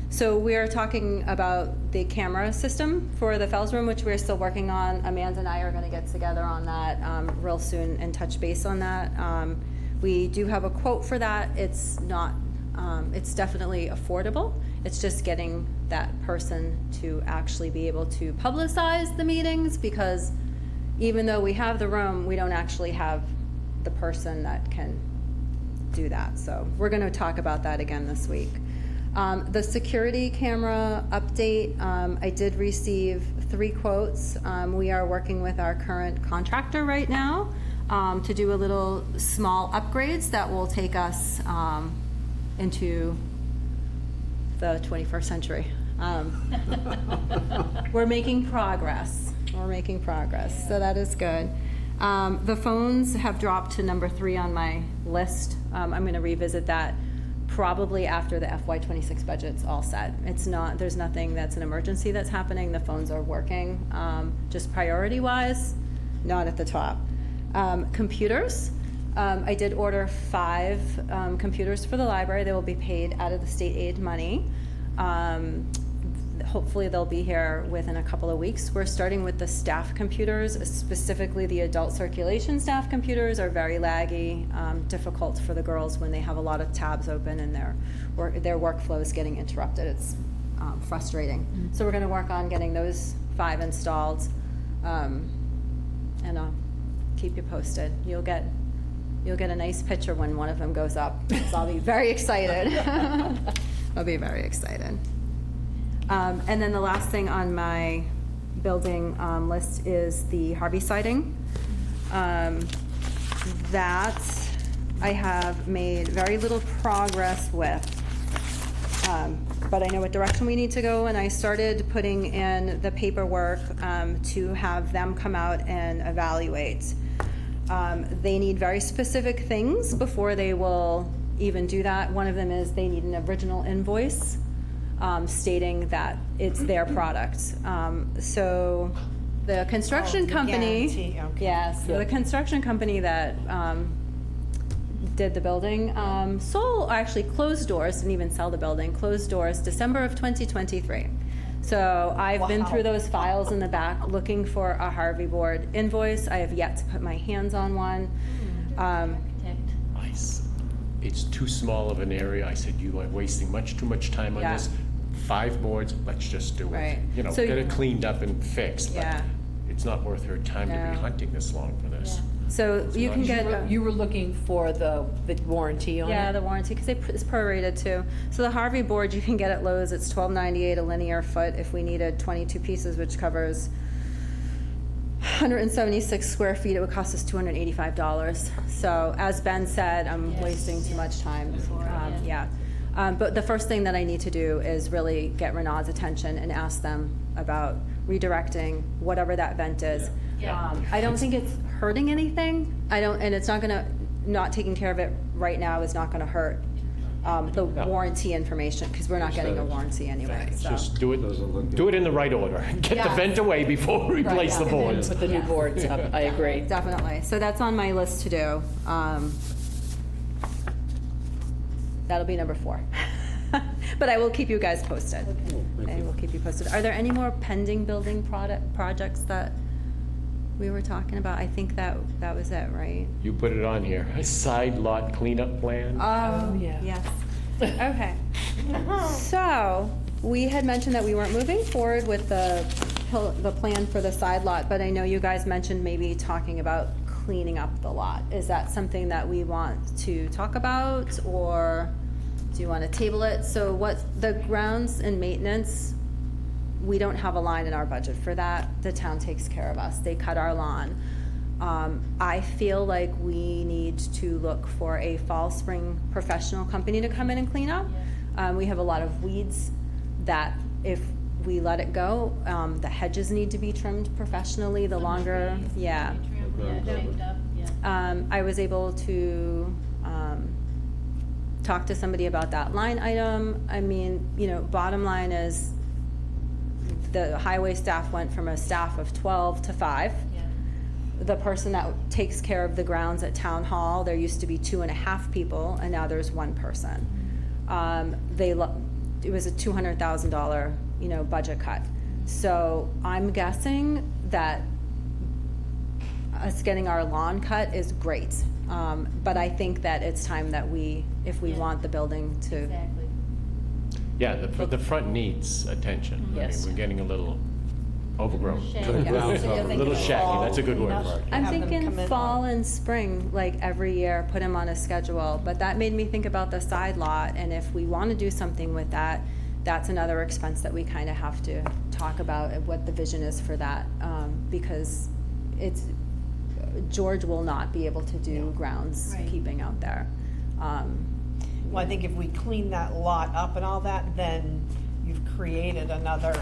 So we are talking about the camera system for the Fells Room, which we're still working on. Amanda and I are gonna get together on that real soon and touch base on that. We do have a quote for that. It's not, it's definitely affordable. It's just getting that person to actually be able to publicize the meetings, because even though we have the room, we don't actually have the person that can do that. So we're gonna talk about that again this week. The security camera update, I did receive 3 quotes. We are working with our current contractor right now to do a little small upgrades that will take us into the 21st century. We're making progress. So that is good. The phones have dropped to number 3 on my list. I'm going to revisit that probably after the FY26 budget's all set. There's nothing that's an emergency that's happening. The phones are working. Just priority-wise, not at the top. Computers. I did order 5 computers for the library. They will be paid out of the state aid money. Hopefully they'll be here within a couple of weeks. We're starting with the staff computers, specifically the adult circulation staff computers are very laggy, difficult for the girls when they have a lot of tabs open and their workflow is getting interrupted. It's frustrating. Mm-hmm. So we're going to work on getting those 5 installed, and I'll keep you posted. You'll get a nice picture when one of them goes up. So I'll be very excited. I'll be very excited. And then the last thing on my building list is the Harvey siding. That I have made very little progress with, but I know what direction we need to go, and I started putting in the paperwork to have them come out and evaluate. They need very specific things before they will even do that. One of them is they need an original invoice stating that it's their product. So the construction company, guarantee, okay. yes, the construction company that did the building actually closed doors, didn't even sell the building, closed doors December of 2023. So I've been through those files in the back looking for a Harvey board invoice. I have yet to put my hands on one. It's too small of an area. I said, you are wasting too much time on this. 5 boards, let's just do it. Right. So get it cleaned up and fixed, but it's not worth her time to No. be hunting this long for this. So you can get. You were looking for the warranty on it? Yeah, the warranty, because it's prorated too. So the Harvey board you can get at Lowe's, it's $12.98 a linear foot if we needed 22 pieces, which covers 176 square feet. It would cost us $285. So as Ben said, I'm wasting too much time. But the first thing that I need to do is really get Renaud's attention and ask them about redirecting whatever that vent is. I don't think it's hurting anything. And it's not gonna, not taking care of it right now is not gonna hurt the warranty information, because we're not getting a warranty anyway, so. Just do it in the right order. Get the vent away before we replace the boards. Put the new boards up, I agree. Definitely. So that's on my list to do. That'll be number 4. But I will keep you guys posted. I will keep you posted. Are there any more pending building projects that we were talking about? I think that was it, right? You put it on here, a side lot cleanup plan. Oh, yeah. yes. Okay. So, we had mentioned that we weren't moving forward with the plan for the side lot, but I know you guys mentioned maybe talking about cleaning up the lot. Is that something that we want to talk about, or do you want to table it? So what the grounds and maintenance, we don't have a line in our budget for that. The town takes care of us. They cut our lawn. I feel like we need to look for a fall, spring professional company to come in and clean up. We have a lot of weeds that if we let it go, the hedges need to be trimmed professionally. The longer, I was able to talk to somebody about that line item. I mean, bottom line is the highway staff went from a staff of 12 to 5. The person that takes care of the grounds at town hall, there used to be 2.5 people, and now there's 1 person. It was a $200,000, budget cut. So I'm guessing that us getting our lawn cut is great. But I think that it's time that if we Yeah. want the building to, Exactly. Yeah, the front needs attention. Yes. I mean, we're getting a little overgrown. Shaggy. Yeah. So you're A thinking little fall, shaggy, that's a good word clean for up, it. I'm have them come thinking in fall on- and spring, like every year, put him on a schedule. But that made me think about the side lot, and if we want to do something with that, that's another expense that we kind of have to talk about, what the vision is for that. Because George will not be able to do Right. groundskeeping out there. Well, I think if we clean that lot up and all that, then you've created another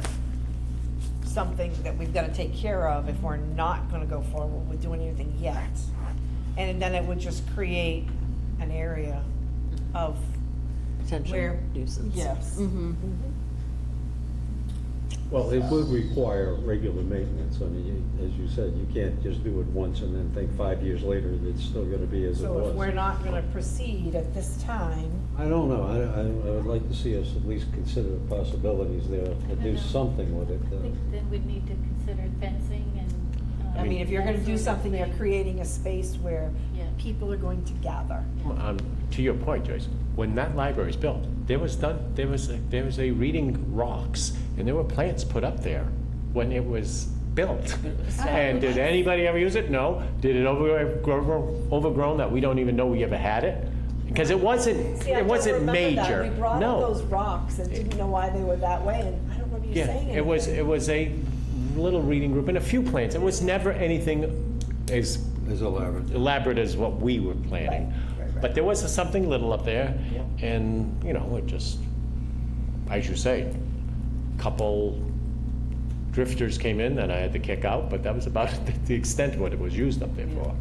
something that we've gotta take care of if we're not gonna go forward with doing anything yet. And then it would just create an area of Potential where. nuisance. Yes. Mhm. Well, it would require regular maintenance. I mean, as you said, you can't just do it once and then think 5 years later that it's still gonna be as it So if we're was. not gonna proceed at this time, I don't know, I would like to see us at least consider the possibilities there, to do something with it. I think then we'd need to consider fencing and. I mean, if you're gonna that do sort of something, you're thing. creating a space where Yeah. people are going to gather. To your point, Joyce, when that library was built, there was a reading rocks, and there were plants put up there when it was built. And did anybody ever use it? No. Did it overgrown that we don't even know we ever had it? Because it wasn't, See, I it don't wasn't remember that. major. We brought up No. those rocks and didn't know why they were that way, and I don't remember you Yeah, saying anything. it was a little reading group and a few plants. It was never anything as As elaborate. elaborate as what we were planning. Right. But there was something little up there, Yeah. and, it just, as you say, couple drifters came in that I had to kick out, but that was about the extent of what it was used up there for.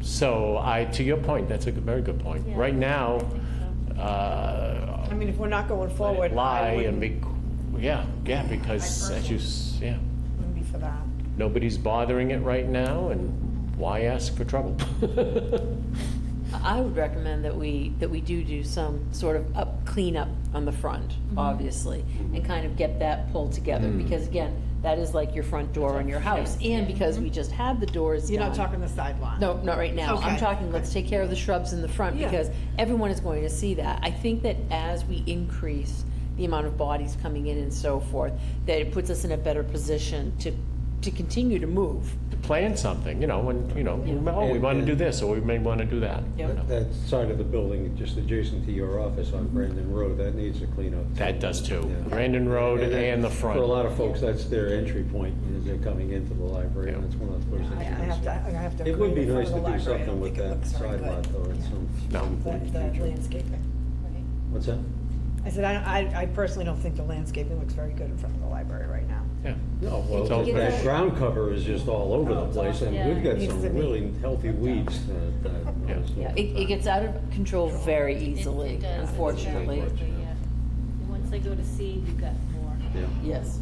So to your point, that's a very good point. Yeah, Right now, I think so. I mean, if we're not going forward, lie I and wouldn't, be, yeah, because I as you, yeah, wouldn't be for that. nobody's bothering it right now, and why ask for trouble? I would recommend that we do some sort of cleanup on the front, obviously, and kind of get that pulled together, because again, that is like your front door on your house, and because we just had the doors You're not done. talking the side lot? No, not right now. I'm Okay. talking, let's take care of the shrubs in the front, Yeah. because everyone is going to see that. I think that as we increase the amount of bodies coming in and so forth, that it puts us in a better position to continue to move. Plan something, we want to do this, or we may want to do that. Yep. you know. That side of the building, just adjacent to your office on Brandon Road, that needs a cleanup. That does too. Yeah. Brandon Road and the front. For a lot of folks, that's their entry point, as they're coming into the library, Yeah. and that's one of the first I things. have to It would agree be in nice front to of do the library. I something don't with think it that looks very side lot, good. though, at No. some point in The the future. landscaping. Right. What's that? I said, I personally don't think the landscaping looks very good in front of the library right now. Yeah. No, well, So- that ground cover is just all over the place, and Yeah. we've got Needs some to be- really healthy weeds that. Yeah. Yeah, it gets out of control very easily, It does, unfortunately. exactly, yeah. And once they go to seed, you've got more. Yeah. Yes.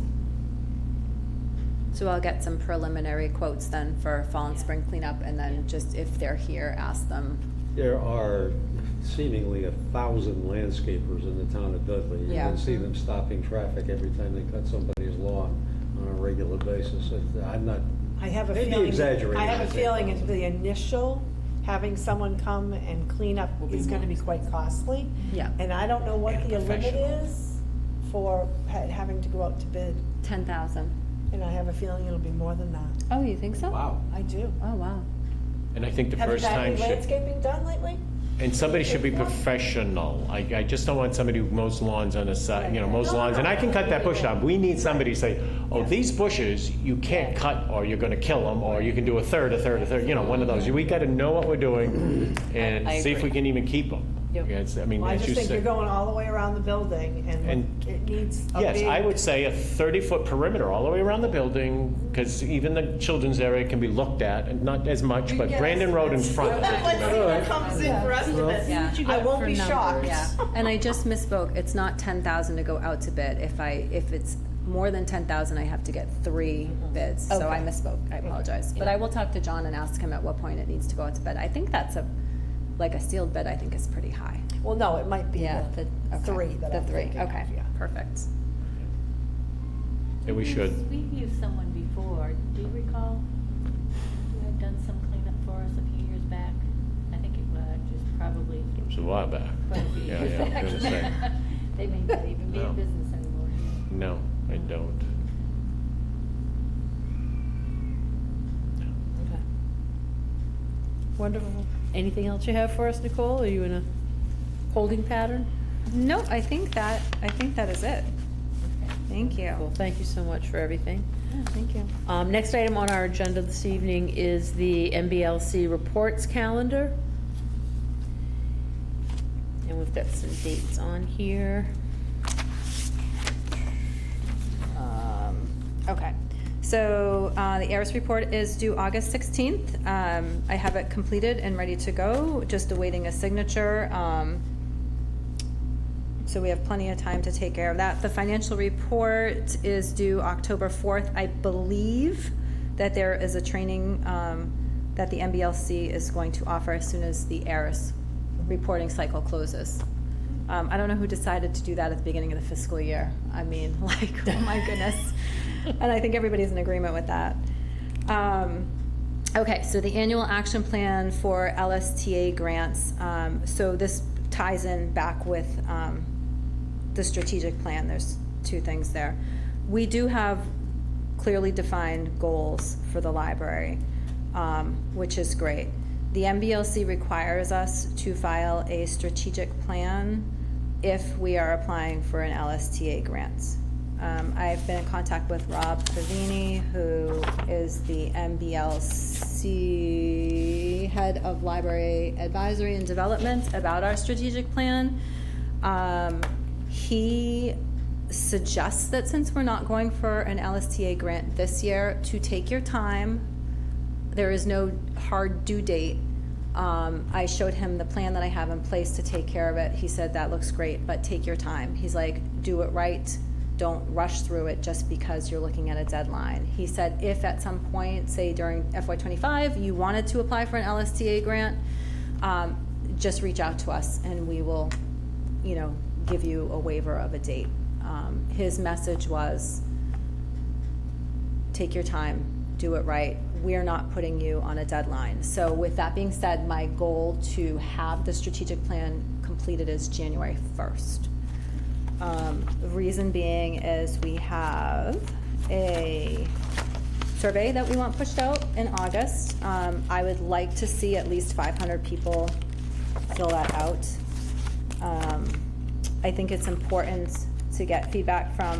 So I'll get some preliminary quotes then for fall and spring cleanup, and then just if they're here, ask them. There are seemingly 1,000 landscapers in the town of Dudley. You Yeah. can see them stopping traffic every time they cut somebody's lawn on a regular basis. I'm not, I have a Maybe feeling. exaggerating, I have I a think, feeling possibly. the initial, having someone come and clean up is gonna be quite costly. Yeah. And I don't know what And the limit professional. is for having to go out to bid. 10,000. And I have a feeling it'll be more than that. Oh, you think so? Wow. I do. Oh, wow. And I think the Have you first had time any should, landscaping done lately? and somebody should be professional. I just don't want somebody who mows lawns on the side, mows lawns, and I can cut that bush down. We need somebody to say, oh, these bushes, you can't cut, or you're gonna kill them, or you can do a third, one of those. We gotta know what we're doing and I see if we agree. can even keep them. Yep. Well, I as just you think you're said. going all the way around the building And- and it needs a big. Yes, I would say a 30-foot perimeter all the way around the building, because even the children's area can be looked at, and not as much, but Yes, Brandon Road in let's- front. Let's see what comes in for estimates. Yeah. What you I got won't for be shocked. numbers? Yeah, and I just misspoke. It's not 10,000 to go out to bid. If it's more than 10,000, I have to get 3 bids. So I Okay. misspoke. I apologize. But I will talk to John and ask him at what point it needs to go out to bid. I think that's like a sealed bid, I think is pretty high. Well, no, it might be Yeah, the okay. three that I'm The three, thinking of, okay, yeah. perfect. And we should. We've used someone before, do you recall? Who had done some cleanup for us a few years back? I think it was just probably It was a while back. quite a few Yeah, years yeah, I back. was gonna say. They may not even be No. in business anymore. No, I don't. Okay. Wonderful. Anything else you have for us, Nicole? Are you in a holding pattern? No, I think that is it. Thank you. Well, thank you so much for everything. Yeah, thank you. Next item on our agenda this evening is the MBLC reports calendar. And we've got some dates on here. Okay, so the ARIS report is due August 16th. I have it completed and ready to go, just awaiting a signature. So we have plenty of time to take care of that. The financial report is due October 4th. I believe that there is a training that the MBLC is going to offer as soon as the ARIS reporting cycle closes. I don't know who decided to do that at the beginning of the fiscal year. I mean, like, oh my goodness. And I think everybody's in agreement with that. Okay, so the annual action plan for LSTA grants. So this ties in back with the strategic plan. There's two things there. We do have clearly defined goals for the library, which is great. The MBLC requires us to file a strategic plan if we are applying for an LSTA grant. I've been in contact with Rob Favini, who is the MBLC head of library advisory and development, about our strategic plan. He suggests that since we're not going for an LSTA grant this year, to take your time. There is no hard due date. I showed him the plan that I have in place to take care of it. He said, that looks great, but take your time. He's like, do it right. Don't rush through it just because you're looking at a deadline. He said, if at some point, say during FY25, you wanted to apply for an LSTA grant, just reach out to us and we will, give you a waiver of a date. His message was, take your time, do it right. We're not putting you on a deadline. So with that being said, my goal to have the strategic plan completed is January 1st. The reason being is we have a survey that we want pushed out in August. I would like to see at least 500 people fill that out. I think it's important to get feedback from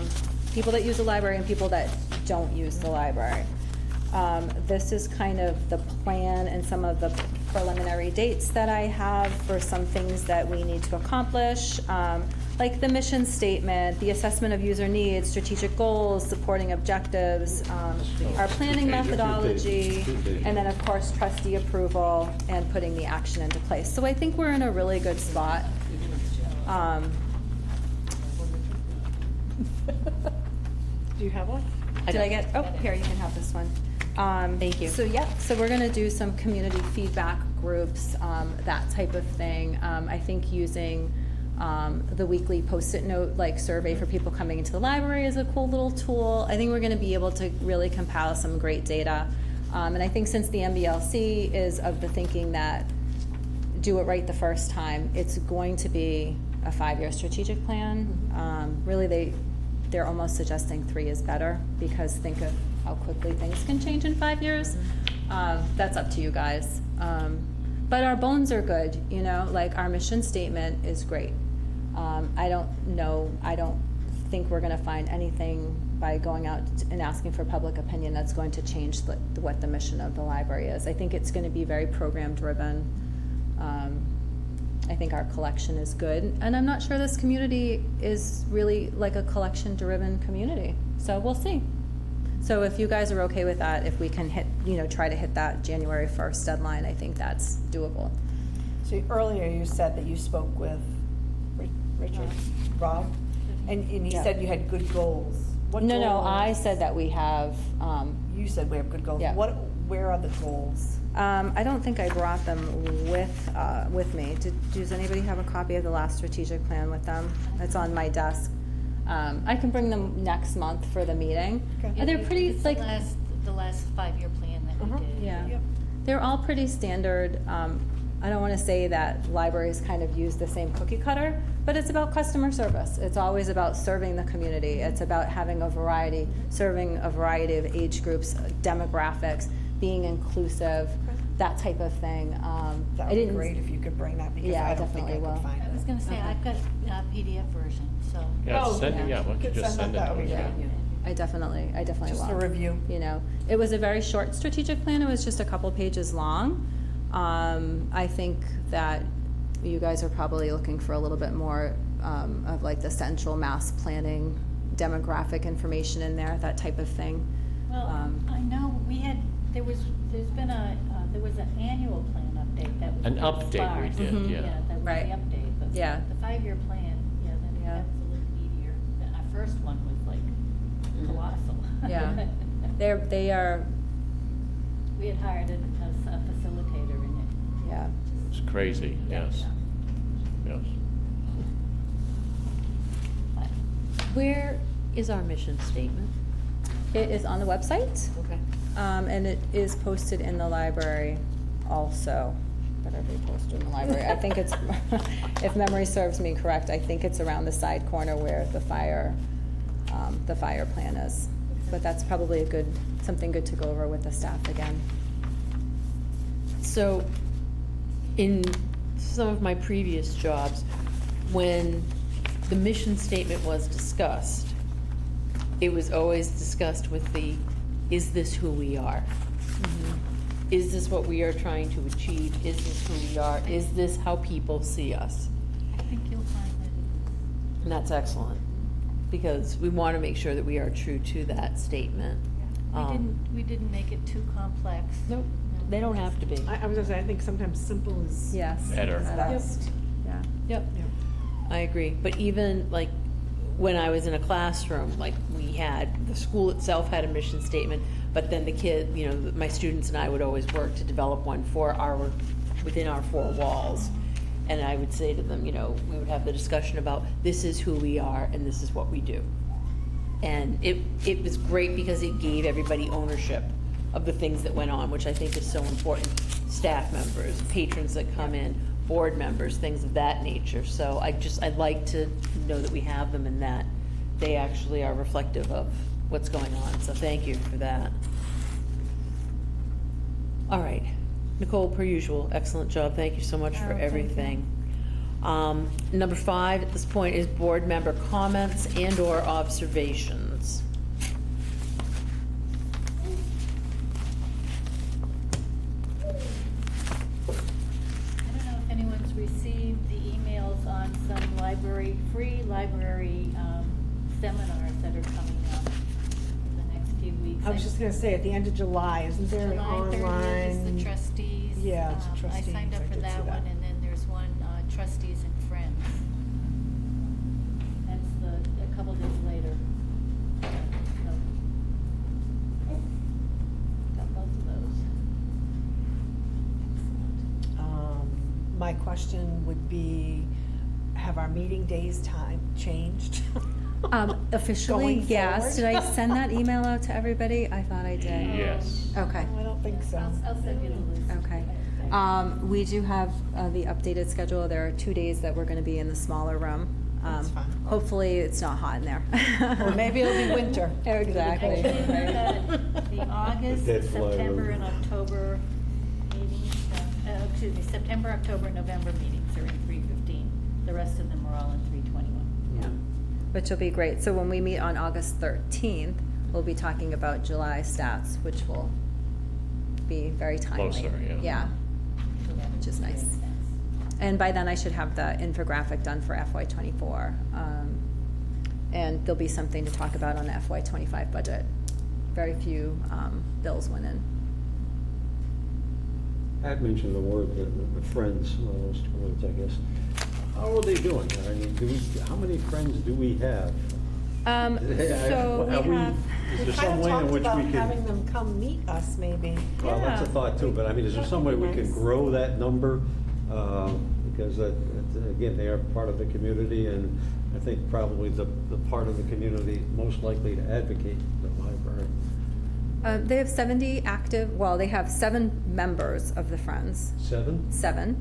people that use the library and people that don't use the library. This is kind of the plan and some of the preliminary dates that I have for some things that we need to accomplish, like the mission statement, the assessment of user needs, strategic goals, supporting objectives, our planning methodology, and then of course trustee approval and putting the action into place. So I think we're in a really good spot. Do you have one? Did I get, oh, here, you can have this one. Thank you. So, yeah, so we're gonna do some community feedback groups, that type of thing. I think using, the weekly Post-it note, like, survey for people coming into the library is a cool little tool. I think we're gonna be able to really compile some great data. And I think since the MBLC is of the thinking that do it right the first time, it's going to be a 5-year strategic plan. Really, they're almost suggesting 3 is better, because think of how quickly things can change in 5 years. That's up to you guys. But our bones are good, like our mission statement is great. I don't think we're gonna find anything by going out and asking for public opinion that's going to change what the mission of the library is. I think it's gonna be very program driven. I think our collection is good, and I'm not sure this community is really like a collection-driven community, so we'll see. So if you guys are okay with that, if we can try to hit that January 1st deadline, I think that's doable. So earlier you said that you spoke with Richard, Rob, and he Yeah. said you had good goals. What No, goals? I said that we have, You said we have good goals. Yeah. Where are the goals? I don't think I brought them with me. Does anybody have a copy of the last strategic plan with them? It's on my desk. I can bring them next month for the meeting. Okay. They're pretty, It's like, the last 5-year plan that we did. yeah. Yep. They're all pretty standard. I don't want to say that libraries kind of use the same cookie cutter, but it's about customer service. It's always about serving the community. It's about having a variety, serving a variety of age groups, demographics, being inclusive, that type of thing. That I would be didn't- great if you could bring that, because Yeah, I I don't think I definitely will. could find I was it. gonna say, Okay. I've got a PDF version, so. Yeah, Oh, send it, yeah. yeah, why don't you Could just send send it that, to that would us? be Yeah. great. I definitely Just a will. review. You know, it was a very short strategic plan. It was just a couple pages long. I think that you guys are probably looking for a little bit more of like the central mass planning, demographic information in there, that type of thing. Well, I know there was an annual plan update that was. An pretty update we sparse. did, Mhm. yeah. Yeah, that was the Right. update, but Yeah. the 5-year plan, Yeah. that was a little meatier. Our first one was like colossal. Yeah. They are, We had hired a facilitator in it. yeah. It's crazy, yes, yes. But Where is our mission statement? It is on the website, Okay. and it is posted in the library also. Better be posted in the library. I think it's, if memory serves me correct, I think it's around the side corner where the fire plan is. But that's probably something good to go over with the staff again. So, in some of my previous jobs, when the mission statement was discussed, it was always discussed with is this who we are? Is this what we are trying to achieve? Is this who we are? Is this how people see us? I think you'll find that And that's excellent, because we want to make sure that we are true to that statement. we didn't make it too complex. Nope, they don't have to be. I was gonna say, I think sometimes simple is Yes. Better. best. Yeah. Yep, I agree. But even like when I was in a classroom, like the school itself had a mission statement, but then the kid, my students and I would always work to develop one within our 4 walls. And I would say to them, we would have the discussion about, this is who we are and this is what we do. And it was great because it gave everybody ownership of the things that went on, which I think is so important. Staff members, patrons that come in, board members, things of that nature. So I'd like to know that we have them and that they actually are reflective of what's going on. So thank you for that. All right. Nicole, per usual, excellent job. Thank you so much for Oh, thank you. everything. Number 5 at this point is board member comments and/or observations. I don't know if anyone's received the emails on some free library seminars that are coming up in the next few weeks. I was just gonna say, at the end of July, isn't there an July 30th is online? the trustees. Yeah, it's trustees, I signed up I for did see that that. one, and then there's one, trustees and friends. That's a couple days later. So, got both of those. My question would be, have our meeting days time changed? Officially, Going yes. Did forward? I send that email out to everybody? I thought I did. Yes. Okay. No, I don't think so. I'll send you the list. Okay. We do have the updated schedule. There are 2 days that we're going to be in the smaller room. That's fine. Hopefully, it's not hot in there. Or maybe it'll be winter. Exactly. Actually, we've got the August, Dead fly September, room. and October meetings, September, October, November meetings are in 3:15. The rest of them are all in 3:21. Yeah. Which will be great. So when we meet on August 13th, we'll be talking about July stats, which will be very timely. Closer, yeah. Yeah, So that which is nice. makes sense. And by then, I should have the infographic done for FY '24. And there'll be something to talk about on the FY '25 budget. Very few bills went in. Pat mentioned the word, the friends, those 2 words, I guess. How are they doing? I mean, how many friends do we have? So Are we have, Is We there some kind of way in talked which about we having can, them come meet us, maybe. well, that's a Yeah. thought too, but I mean, is there some way we can Nice. grow that number? Because again, they are part of the community, and I think probably the part of the community most likely to advocate the library. they have 70 active, well, they have 7 members of the Friends, 7? 7,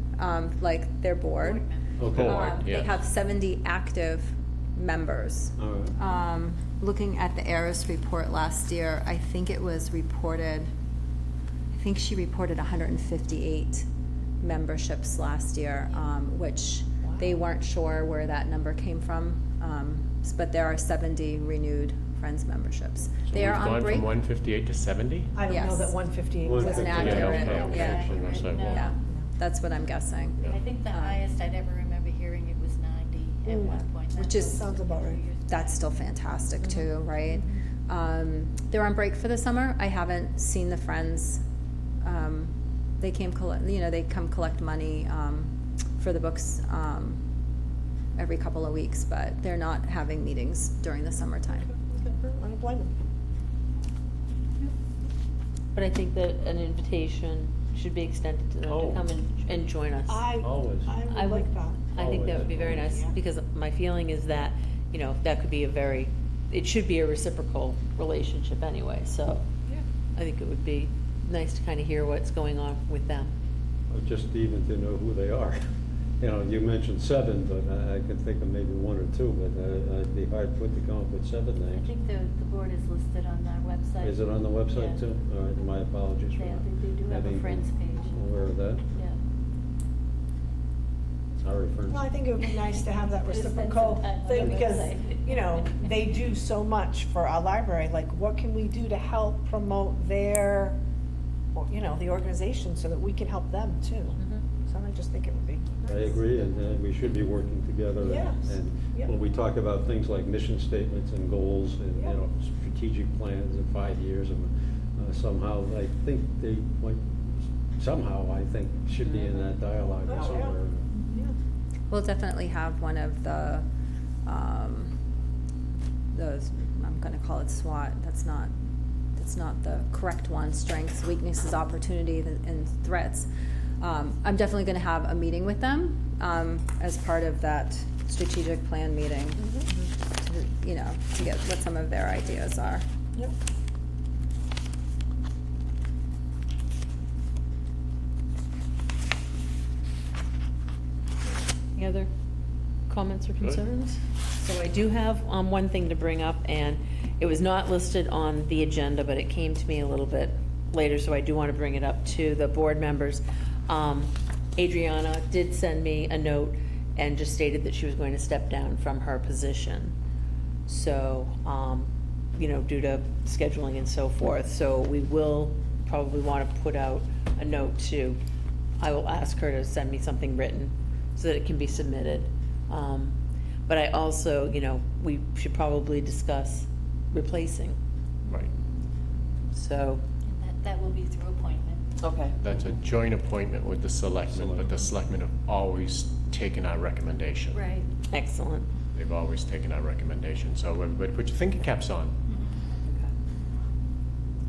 like their board. Board members. Okay. Board. They yes. have 70 active members. All right. Looking at the ARIS report last year, I think it was reported, I think she reported 158 memberships last year, which they weren't sure where that number came from. But there are 70 renewed Friends memberships. So They are we've on gone break. from 158 to 70? I don't know Yes. that 158 Was was an Yeah, accurate, okay, yeah. okay, so that's like, well, Yeah, that's what I'm guessing. Yeah. I think the highest I'd ever remember hearing it was 90 at Mm. one point. Which That is- was Sounds about a few right. years back. That's still fantastic too, right? They're on break for the summer. I haven't seen the Friends. They came collect, they come collect money for the books every couple of weeks, but they're not having meetings during the summertime. I don't blame them. But I think that an invitation should be extended to them Oh. to come and join us. Always. I would like that. I think that would be very nice, Yeah. because my feeling is that, that could be it should be a reciprocal relationship anyway, so Yeah. I think it would be nice to kind of hear what's going on with them. Or just even to know who they are. You mentioned 7, but I could think of maybe 1 or 2, but I'd be hard put to come up with 7 I names. think the board is listed on our website. Is it on the website Yeah. too? All right, my apologies for They not they do have a having Friends been page. aware of that. Yeah. Sorry, friends. Well, I think it would be nice to have that Just spend some reciprocal time on thing the because, website. they do so much for our library. Like, what can we do to help promote their, the organization so that we can help them too? So I just think it would be I nice. agree, and we should be working together. and- Yes. And Yep. when we talk about things like mission statements and goals and, Yep. strategic plans in 5 years, and somehow, I think they might, I think, should be in that dialogue Oh, yeah. somewhere. Yeah. We'll definitely have one of those, I'm gonna call it SWOT, that's not the correct one, strengths, weaknesses, opportunities, and threats. I'm definitely gonna have a meeting with them, as part of that strategic plan meeting, to get what some of their ideas are. Yep. Any other comments or concerns? So I do have one thing to bring up, and it was not listed on the agenda, but it came to me a little bit later, so I do want to bring it up to the board members. Adriana did send me a note and just stated that she was going to step down from her position. So, due to scheduling and so forth, so we will probably want to put out a note to, I will ask her to send me something written so that it can be submitted. But I also, we should probably discuss replacing, Right. so. And that will be through appointment. Okay. That's a joint appointment with the selectmen, but the selectmen have always taken our recommendation. Right. Excellent. They've always taken our recommendation, so everybody put your thinking caps on.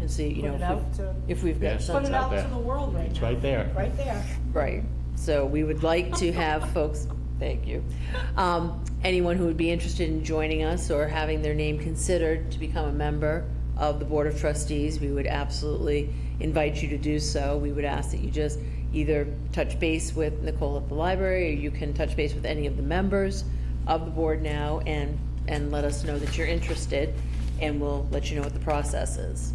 And see, Put it out to- if we've got Yes. some. Put it out out there. to the world right now. It's right there. Right there. Right, so we would like to have folks, thank you. Anyone who would be interested in joining us or having their name considered to become a member of the Board of Trustees, we would absolutely invite you to do so. We would ask that you just either touch base with Nicole at the library, or you can touch base with any of the members of the board now and let us know that you're interested, and we'll let you know what the process is.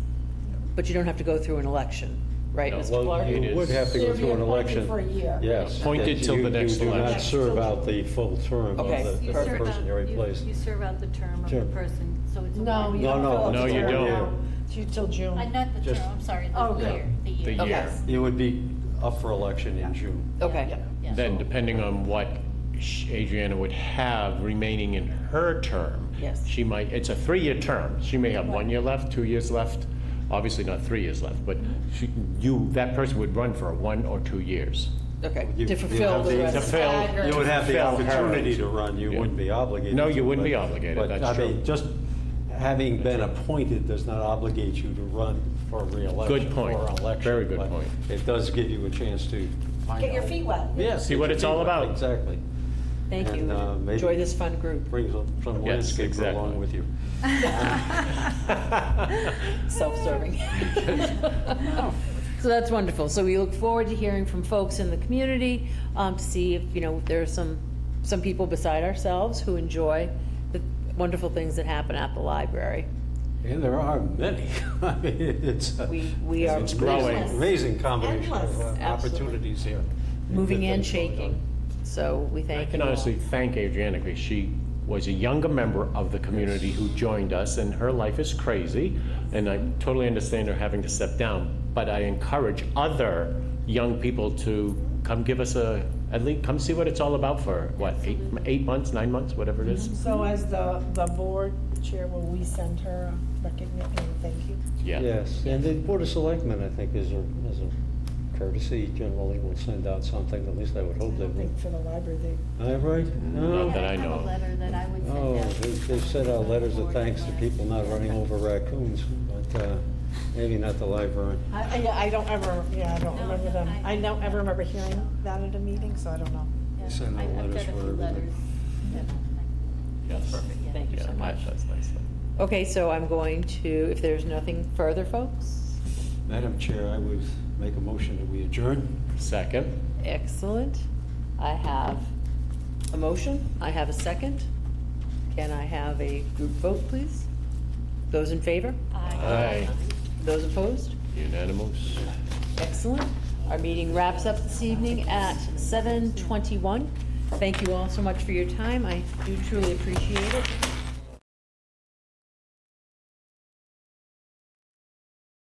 But you don't have to go through an election, right, No. Mr. Well, Clark? It you is. would have to go You'll be through an appointed election. for a year. Yes. Appointed till the next You do not election. serve out the full term of Okay, the You perfect. serve person you out- replace. You serve out the term of the Term. person, so it's a No, one you year. don't. No, fill out no, the you term don't. now. Till June. Not the Just- term, I'm sorry, Oh, the okay. year, the The year. year. Okay. You would be up for election in June. Okay. Yeah. Then depending on what Adriana would have remaining in her term. Yes. She might, it's a 3-year term. She may have 1 year left, 2 years left, obviously not 3 years left, but that person would run for 1 or 2 years. Okay, You- to you fulfill have the the- rest. To fill. You would have the Fill her. opportunity to run, you Yeah. wouldn't be obligated. No, you to, wouldn't be but- obligated, but, that's I true. mean, just having been appointed does not obligate you to run for reelection. Good point. Or election. Very good but point. It does give you a chance to find Get your out. feet wet. Yeah. See what it's all about. Exactly. Thank you. And, maybe Enjoy this fun group. Bring some Yes, landscaper exactly. along with you. Self-serving. So that's wonderful. So we look forward to hearing from folks in the community, to see if, there are some people beside ourselves who enjoy the wonderful things that happen at the library. And there are many. I mean, it's We are It's growing. amazing combination of Endless. opportunities here. moving and Good things going shaking. So we I thank you can all. honestly thank Adriana, because she was a younger member of the community who joined us, and her life is crazy, and I totally understand her having to step down, but I encourage other young people to come give us at least, come see what it's all about for, what, 8 months, 9 months, whatever it is? So as the board chair, will we send her a recognition and thank you? Yeah. Yes, and the Board of Selectmen, I think, as a courtesy, generally will send out something, at least I would I hope they don't would. think for the library, they, Right? No? Not that I I have know a of. letter that I would send Oh, out. they've sent out letters of thanks to people not running over raccoons, but maybe not the library. I don't ever, I don't No, remember no, them. I- I don't ever remember hearing that at a meeting, so I don't know. Yeah, send out I've letters got a for few everything. letters. Yes. Perfect. Thank you Yeah, so much. that's nice. Okay, so I'm going to, if there's nothing further, folks. Madam Chair, I would make a motion that we adjourn. Second? Excellent. I have a motion. I have a second. Can I have a group vote, please? Those in favor? Aye. Those opposed? Unanimous. Excellent. Our meeting wraps up this evening at 7:21. Thank you all so much for your time. I do truly appreciate it.